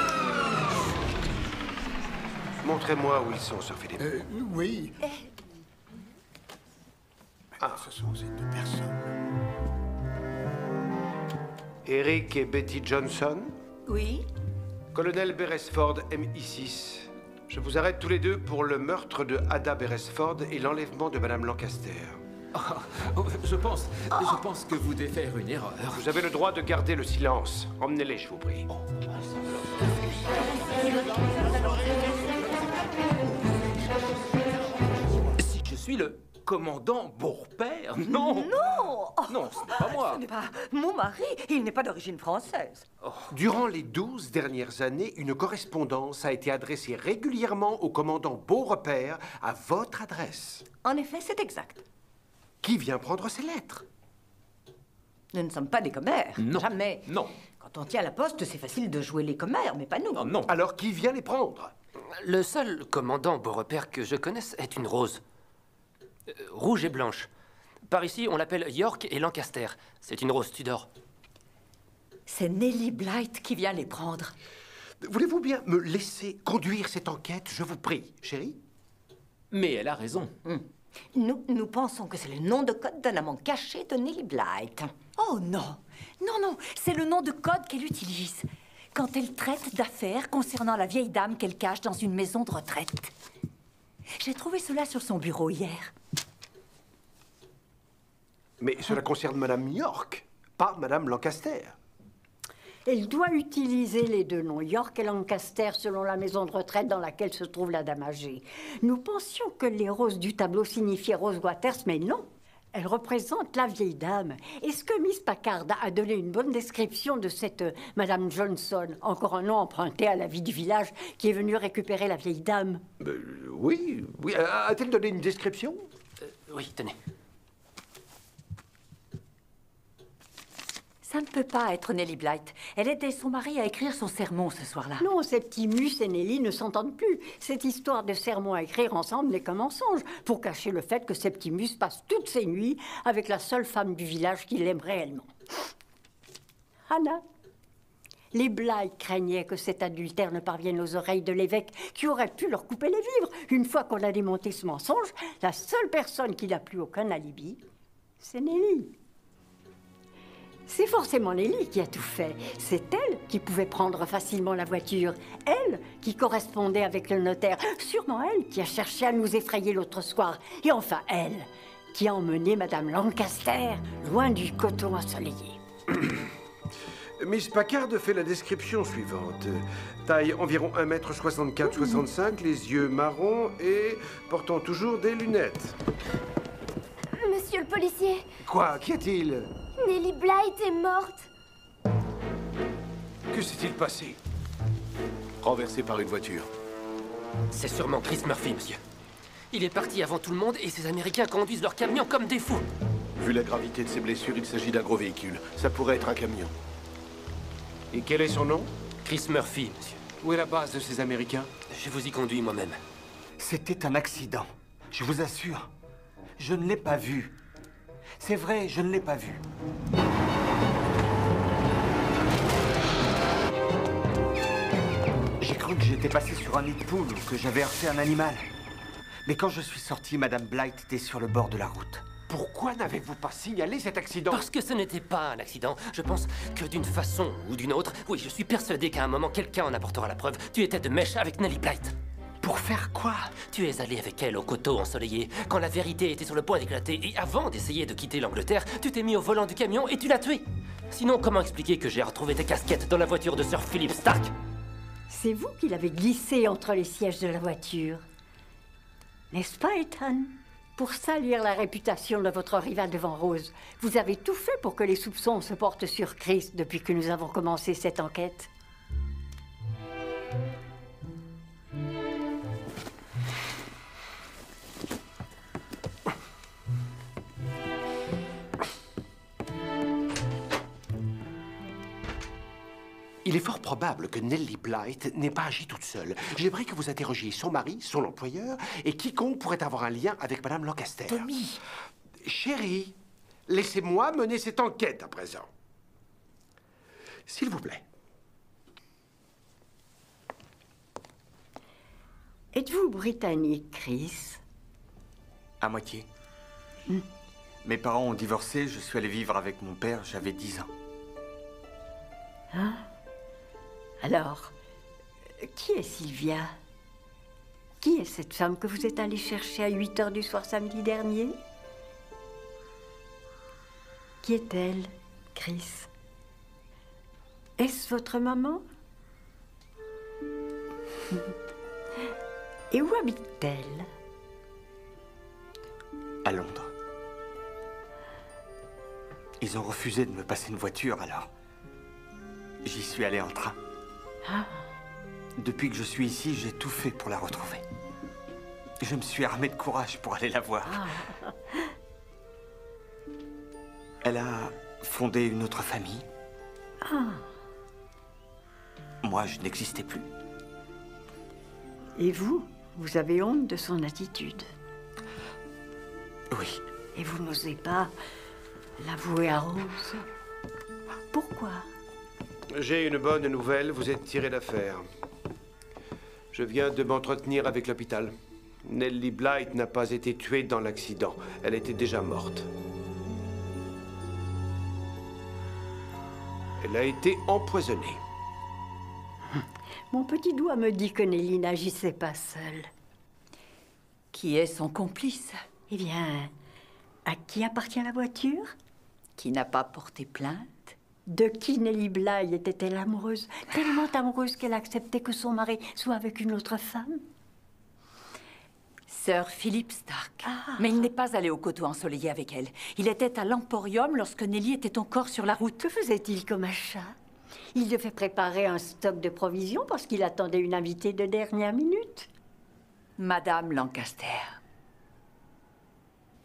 Montrez-moi où ils sont, Sir Philip. Oui. Ah, ce sont ces deux personnes. Eric et Betty Johnson? Oui? Colonel Beresford, MI6. Je vous arrête tous les deux pour le meurtre de Ada Beresford et l'enlèvement de Madame Lancaster. Je pense que vous devez faire une erreur. Vous avez le droit de garder le silence. Emmenez-les, je vous prie. Si je suis le commandant Beaurepaire, non! Non! Non, ce n'est pas moi. Ce n'est pas mon mari. Il n'est pas d'origine française. Durant les 12 dernières années, une correspondance a été adressée régulièrement au commandant Beaurepaire à votre adresse. En effet, c'est exact. Qui vient prendre ces lettres? Nous ne sommes pas des commères. Non. Jamais. Non. Quand on tient la poste, c'est facile de jouer les commères, mais pas nous. Non. Alors qui vient les prendre? Le seul commandant Beaurepaire que je connaisse est une rose. Rouge et blanche. Par ici, on l'appelle York et Lancaster. C'est une rose Tudor. C'est Nellie Blight qui vient les prendre. Voulez-vous bien me laisser conduire cette enquête, je vous prie, chérie? Mais elle a raison. Nous pensons que c'est le nom de code d'un amant caché de Nellie Blight. Oh non! Non, c'est le nom de code qu'elle utilise quand elle traite d'affaires concernant la vieille dame qu'elle cache dans une maison de retraite. J'ai trouvé cela sur son bureau hier. Mais cela concerne Madame York, pas Madame Lancaster. Elle doit utiliser les deux noms, York et Lancaster, selon la maison de retraite dans laquelle se trouve la dame âgée. Nous pensions que les roses du tableau signifiaient Rose Waters, mais non. Elle représente la vieille dame. Est-ce que Miss Packard a donné une bonne description de cette Madame Johnson, encore un nom emprunté à la vie du village, qui est venue récupérer la vieille dame? Oui. A-t-elle donné une description? Oui, tenez. Ça ne peut pas être Nellie Blight. Elle aidait son mari à écrire son sermon ce soir-là. Non, Septimus et Nellie ne s'entendent plus. Cette histoire de sermon à écrire ensemble n'est qu'un mensonge, pour cacher le fait que Septimus passe toutes ses nuits avec la seule femme du village qu'il aime réellement. Hannah. Les Blight craignaient que cet adultère ne parvienne aux oreilles de l'évêque, qui aurait pu leur couper les vivres. Une fois qu'on a démonté ce mensonge, la seule personne qui n'a plus aucun alibi, c'est Nellie. C'est forcément Nellie qui a tout fait. C'est elle qui pouvait prendre facilement la voiture. Elle qui correspondait avec le notaire. Sûrement elle qui a cherché à nous effrayer l'autre soir. Et enfin elle qui a emmené Madame Lancaster loin du coton ensoleillé. Miss Packard fait la description suivante. Taille environ 1m64-65, les yeux marrons et portant toujours des lunettes. Monsieur le policier, Quoi? Qu'y a-t-il? Nellie Blight est morte. Que s'est-il passé? Renversé par une voiture. C'est sûrement Chris Murphy, monsieur. Il est parti avant tout le monde et ces Américains conduisent leur camion comme des fous. Vu la gravité de ses blessures, il s'agit d'un gros véhicule. Ça pourrait être un camion. Et quel est son nom? Chris Murphy, monsieur. Où est la base de ces Américains? Je vous y conduis moi-même. C'était un accident, je vous assure. Je ne l'ai pas vu. C'est vrai, je ne l'ai pas vu. J'ai cru que j'étais passé sur un nid de poule ou que j'avais heurté un animal. Mais quand je suis sorti, Madame Blight était sur le bord de la route. Pourquoi n'avez-vous pas signalé cet accident? Parce que ce n'était pas un accident. Je pense que d'une façon ou d'une autre, oui, je suis persuadé qu'à un moment, quelqu'un en apportera la preuve. Tu étais de mèche avec Nellie Blight. Pour faire quoi? Tu es allé avec elle au coteau ensoleillé, quand la vérité était sur le point d'éclater, et avant d'essayer de quitter l'Angleterre, tu t'es mis au volant du camion et tu l'as tué. Sinon, comment expliquer que j'ai retrouvé tes casquettes dans la voiture de Sir Philip Stark? C'est vous qui l'avez glissé entre les sièges de la voiture. N'est-ce pas, Ethan? Pour salir la réputation de votre rival devant Rose, vous avez tout fait pour que les soupçons se portent sur Chris depuis que nous avons commencé cette enquête. Il est fort probable que Nellie Blight n'ait pas agi toute seule. J'aimerais que vous interrogiez son mari, son employeur, et quiconque pourrait avoir un lien avec Madame Lancaster. Tommy! Chérie, laissez-moi mener cette enquête à présent. S'il vous plaît. Êtes-vous britannique, Chris? À moitié. Mes parents ont divorcé, je suis allé vivre avec mon père, j'avais 10 ans. Hein? Alors, qui est Sylvia? Qui est cette femme que vous êtes allé chercher à 8 h du soir samedi dernier? Qui est-elle, Chris? Est-ce votre maman? Et où habite-t-elle? À Londres. Ils ont refusé de me passer une voiture, alors j'y suis allé en train. Ah. Depuis que je suis ici, j'ai tout fait pour la retrouver. Je me suis armé de courage pour aller la voir. Ah. Elle a fondé une autre famille. Ah. Moi, je n'existais plus. Et vous avez honte de son attitude? Oui. Et vous n'osez pas l'avouer à Rose? Pourquoi? J'ai une bonne nouvelle, vous êtes tiré d'affaire. Je viens de m'entretenir avec l'hôpital. Nellie Blight n'a pas été tuée dans l'accident. Elle était déjà morte. Elle a été empoisonnée. Mon petit doigt me dit que Nellie n'agissait pas seule. Qui est son complice? Eh bien, à qui appartient la voiture? Qui n'a pas porté plainte? De qui Nellie Blight était-elle amoureuse? Tellement amoureuse qu'elle acceptait que son mari soit avec une autre femme? Sir Philip Stark. Ah. Mais il n'est pas allé au coteau ensoleillé avec elle. Il était à l'Emporium lorsque Nellie était encore sur la route. Que faisait-il comme achat? Il devait préparer un stock de provisions parce qu'il attendait une invitée de dernière minute. Madame Lancaster.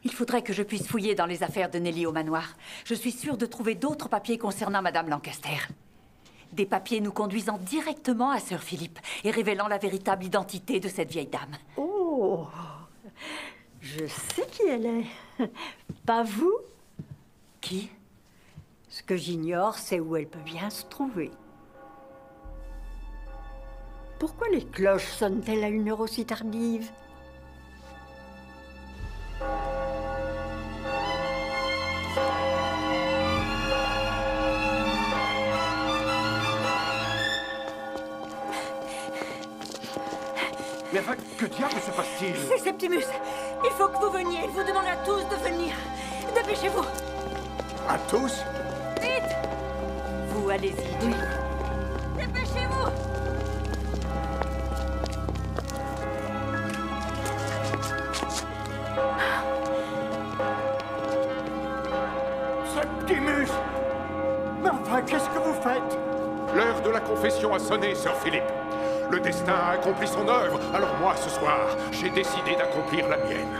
Il faudrait que je puisse fouiller dans les affaires de Nellie au manoir. Je suis sûre de trouver d'autres papiers concernant Madame Lancaster. Des papiers nous conduisant directement à Sir Philip et révélant la véritable identité de cette vieille dame. Oh, je sais qui elle est. Pas vous? Qui? Ce que j'ignore, c'est où elle peut bien se trouver. Pourquoi les cloches sonnent-elles à une heure aussi tardive? Mais enfin, que diable se passe-t-il? C'est Septimus. Il faut que vous veniez. Il vous demande à tous de venir. Dépêchez-vous. À tous? Vite! Vous, allez-y. Oui. Dépêchez-vous! Septimus! Mais enfin, qu'est-ce que vous faites? L'heure de la confession a sonné, Sir Philip. Le destin a accompli son œuvre, alors moi, ce soir, j'ai décidé d'accomplir la mienne.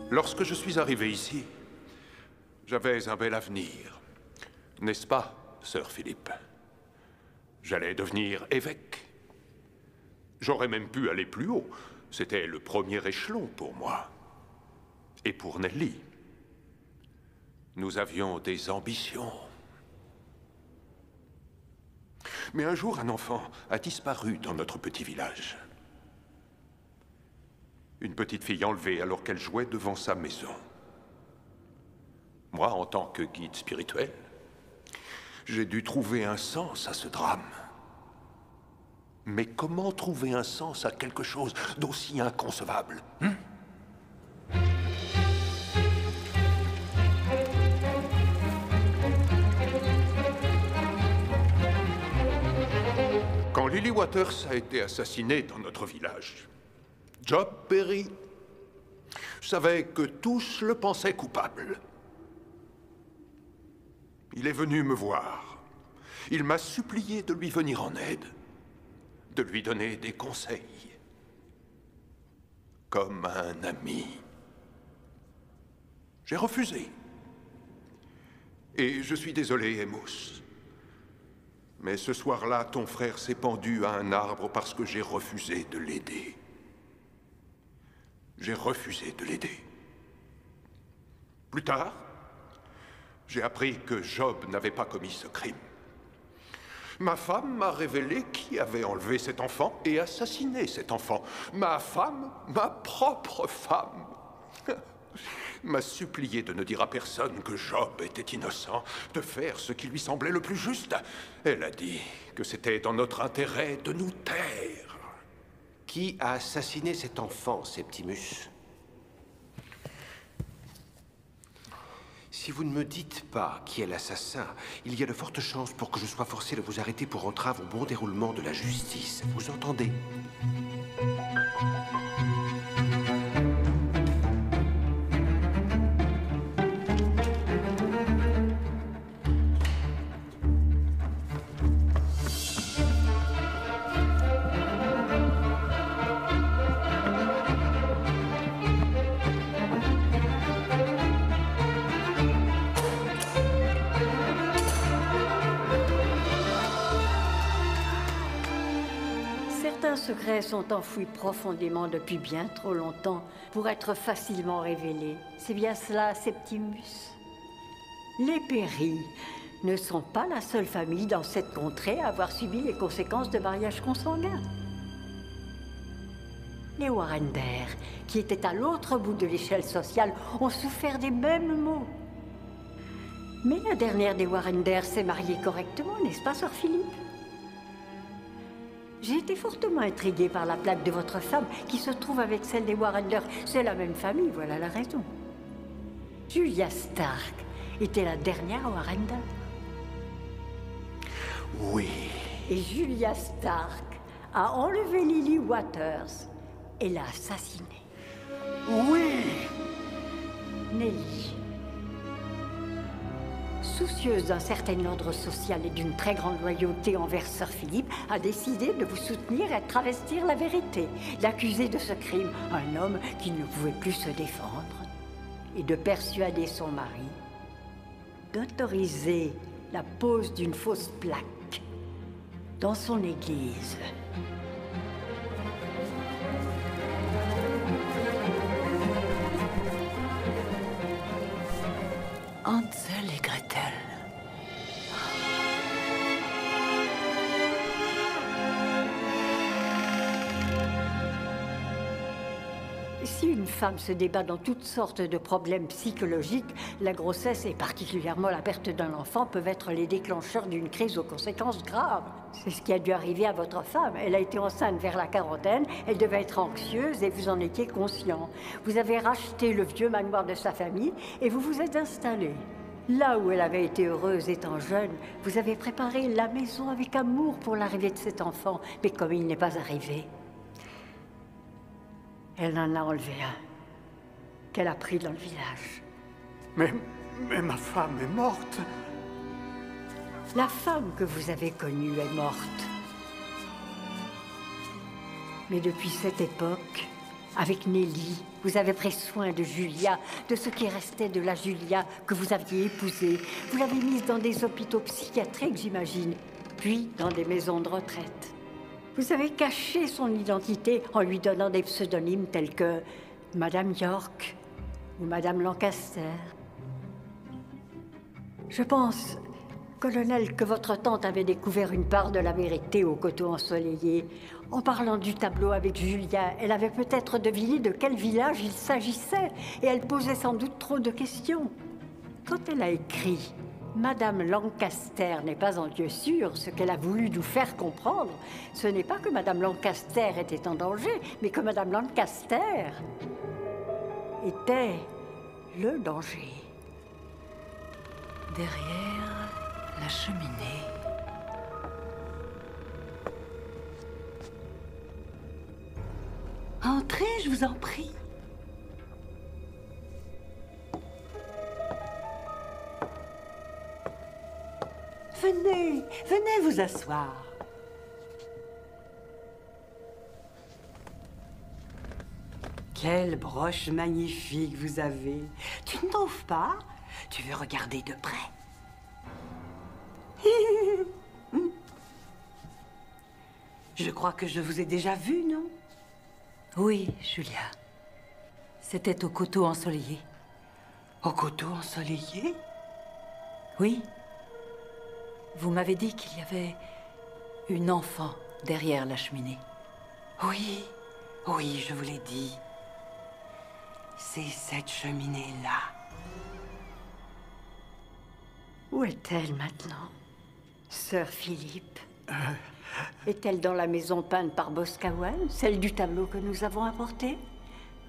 Lorsque je suis arrivé ici, j'avais un bel avenir. N'est-ce pas, Sir Philip? J'allais devenir évêque. J'aurais même pu aller plus haut. C'était le premier échelon pour moi. Et pour Nelly. Nous avions des ambitions. Mais un jour, un enfant a disparu dans notre petit village. Une petite fille enlevée alors qu'elle jouait devant sa maison. Moi, en tant que guide spirituel, j'ai dû trouver un sens à ce drame. Mais comment trouver un sens à quelque chose d'aussi inconcevable, hein? Quand Lily Waters a été assassinée dans notre village, Job Perry savait que tous le pensaient coupable. Il est venu me voir. Il m'a supplié de lui venir en aide, de lui donner des conseils, comme un ami. J'ai refusé. Et je suis désolé, Amos. Mais ce soir-là, ton frère s'est pendu à un arbre parce que j'ai refusé de l'aider. J'ai refusé de l'aider. Plus tard, j'ai appris que Job n'avait pas commis ce crime. Ma femme m'a révélé qui avait enlevé cet enfant et assassiné cet enfant. Ma femme, ma propre femme, m'a supplié de ne dire à personne que Job était innocent, de faire ce qui lui semblait le plus juste. Elle a dit que c'était dans notre intérêt de nous taire. Qui a assassiné cet enfant, Septimus? Si vous ne me dites pas qui est l'assassin, il y a de fortes chances pour que je sois forcé de vous arrêter pour entrave au bon déroulement de la justice. Vous entendez? Certains secrets sont enfouis profondément depuis bien trop longtemps pour être facilement révélés. C'est bien cela, Septimus. Les Perry ne sont pas la seule famille dans cette contrée à avoir subi les conséquences de mariages consanguins. Les Warrender, qui étaient à l'autre bout de l'échelle sociale, ont souffert des mêmes maux. Mais la dernière des Warrender s'est mariée correctement, n'est-ce pas, Sir Philip? J'ai été fortement intriguée par la plaque de votre femme qui se trouve avec celle des Warrender. C'est la même famille, voilà la raison. Julia Stark était la dernière Warrender. Oui. Et Julia Stark a enlevé Lily Waters et l'a assassinée. Oui. Nelly, soucieuse d'un certain ordre social et d'une très grande loyauté envers Sir Philip, a décidé de vous soutenir et de travestir la vérité, d'accuser de ce crime un homme qui ne pouvait plus se défendre et de persuader son mari d'autoriser la pose d'une fausse plaque dans son église. Hansel et Gretel. Si une femme se débat dans toutes sortes de problèmes psychologiques, la grossesse et particulièrement la perte d'un enfant peuvent être les déclencheurs d'une crise aux conséquences graves. C'est ce qui a dû arriver à votre femme. Elle a été enceinte vers la quarantaine, elle devait être anxieuse et vous en étiez conscient. Vous avez racheté le vieux manoir de sa famille et vous vous êtes installé. Là où elle avait été heureuse étant jeune, vous avez préparé la maison avec amour pour l'arrivée de cet enfant. Mais comme il n'est pas arrivé, elle en a enlevé un, qu'elle a pris dans le village. Mais ma femme est morte. La femme que vous avez connue est morte. Mais depuis cette époque, avec Nelly, vous avez pris soin de Julia, de ce qui restait de la Julia que vous aviez épousée. Vous l'avez mise dans des hôpitaux psychiatriques, j'imagine, puis dans des maisons de retraite. Vous avez caché son identité en lui donnant des pseudonymes tels que Madame York ou Madame Lancaster. Je pense, colonel, que votre tante avait découvert une part de la vérité au coteau ensoleillé. En parlant du tableau avec Julia, elle avait peut-être deviné de quel village il s'agissait, et elle posait sans doute trop de questions. Quand elle a écrit « Madame Lancaster n'est pas en lieu sûr », ce qu'elle a voulu nous faire comprendre, ce n'est pas que Madame Lancaster était en danger, mais que Madame Lancaster était le danger. Derrière la cheminée. Entrez, je vous en prie. Venez, venez vous asseoir. Quelle broche magnifique vous avez. Tu ne trouves pas? Tu veux regarder de près? Je crois que je vous ai déjà vu, non? Oui, Julia. C'était au coteau ensoleillé. Au coteau ensoleillé? Oui. Vous m'avez dit qu'il y avait une enfant derrière la cheminée. Oui, oui, je vous l'ai dit. C'est cette cheminée-là. Où est-elle maintenant? Sœur Philippe? Est-elle dans la maison peinte par Boscawen, celle du tableau que nous avons apporté?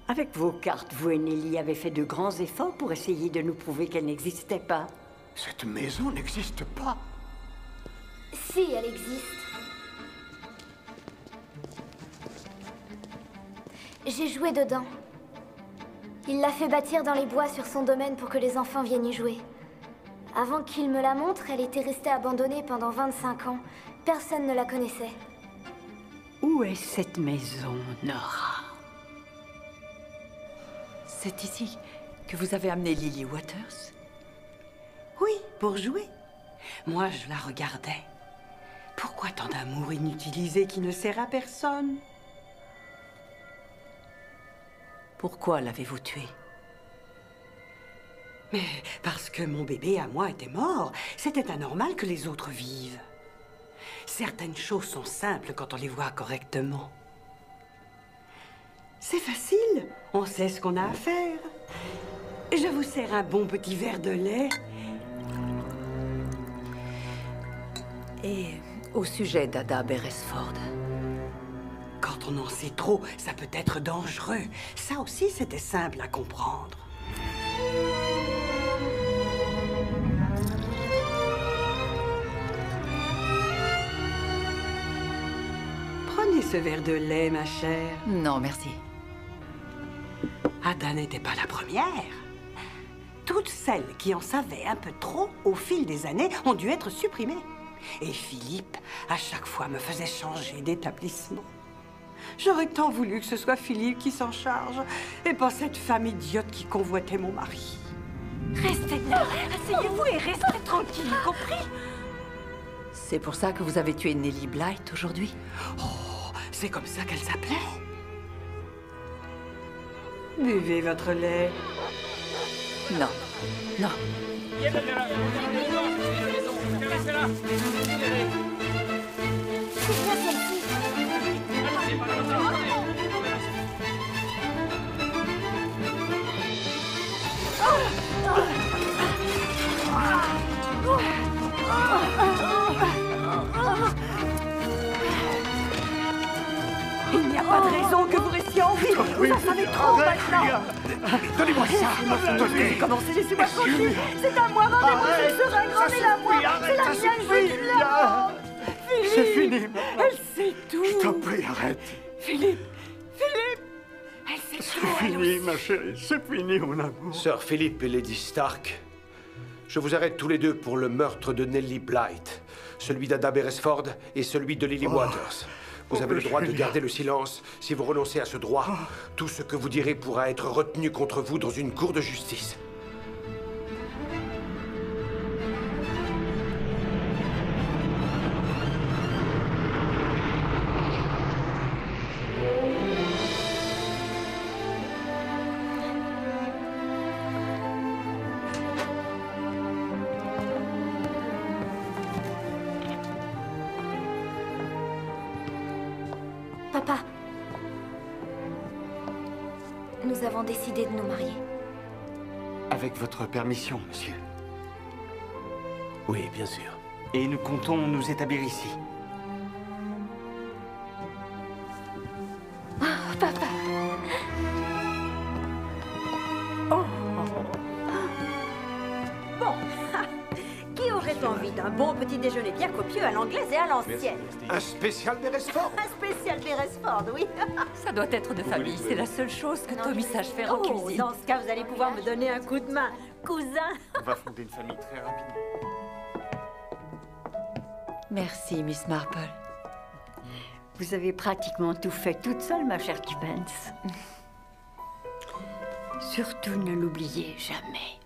Avec vos cartes, vous et Nelly avez fait de grands efforts pour essayer de nous prouver qu'elle n'existait pas. Cette maison n'existe pas. Si, elle existe. J'ai joué dedans. Il l'a fait bâtir dans les bois sur son domaine pour que les enfants viennent y jouer. Avant qu'il me la montre, elle était restée abandonnée pendant 25 ans. Personne ne la connaissait. Où est cette maison, Nora? C'est ici que vous avez amené Lily Waters? Oui, pour jouer. Moi, je la regardais. Pourquoi tant d'amour inutilisé qui ne sert à personne? Pourquoi l'avez-vous tuée? Mais parce que mon bébé à moi était mort, c'était anormal que les autres vivent. Certaines choses sont simples quand on les voit correctement. C'est facile, on sait ce qu'on a à faire. Je vous sers un bon petit verre de lait. Et au sujet d'Ada Beresford? Quand on en sait trop, ça peut être dangereux. Ça aussi, c'était simple à comprendre. Prenez ce verre de lait, ma chère. Non, merci. Ada n'était pas la première. Toutes celles qui en savaient un peu trop au fil des années ont dû être supprimées. Et Philippe, à chaque fois, me faisait changer d'établissement. J'aurais tant voulu que ce soit Philippe qui s'en charge, et pas cette femme idiote qui convoitait mon mari. Restez là, asseyez-vous et restez tranquille, compris? C'est pour ça que vous avez tué Nelly Blythe aujourd'hui? Oh, c'est comme ça qu'elle s'appelait? Buvez votre lait. Non, non. Il n'y a pas de raison que vous restiez en vie. Vous en savez trop maintenant. Donnez-moi ça. Commencez, laissez-moi tranquille. C'est à moi, rendez-moi cette seringue, rendez-la moi. C'est la mienne, je veux qu'il la rende. Philippe. C'est fini. Elle sait tout. Je t'en prie, arrête. Philippe. Philippe. Elle sait tout. C'est fini, ma chérie. C'est fini, mon amour. Sœur Philippe et Lady Stark, Je vous arrête tous les deux pour le meurtre de Nellie Blythe, celui d'Ada Beresford et celui de Lily Waters. Vous avez le droit de garder le silence. Si vous renoncez à ce droit, tout ce que vous direz pourra être retenu contre vous dans une cour de justice. Papa, nous avons décidé de nous marier. Avec votre permission, monsieur. Oui, bien sûr. Et nous comptons nous établir ici. Oh, papa. Bon, qui aurait envie d'un bon petit déjeuner bien copieux à l'anglaise et à l'ancienne? Un spécial Beresford. Un spécial Beresford, oui. Ça doit être de famille. C'est la seule chose que Tommy sache faire en cuisine. Dans ce cas, vous allez pouvoir me donner un coup de main, cousin. On va fonder une famille très rapidement. Merci, Miss Marple. Vous avez pratiquement tout fait toute seule, ma chère Tuppence. Surtout ne l'oubliez jamais.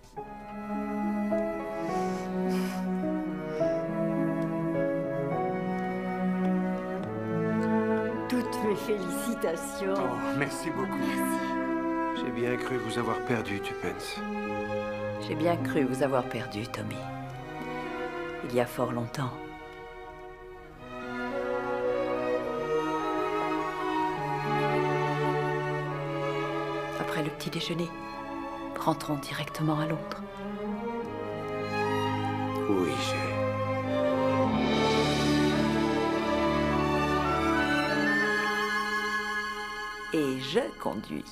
Toutes mes félicitations. Oh, merci beaucoup. J'ai bien cru vous avoir perdu, Tuppence. J'ai bien cru vous avoir perdu, Tommy. Il y a fort longtemps. Après le petit déjeuner, rentrons directement à Londres. Oui, j'ai... Et je conduis.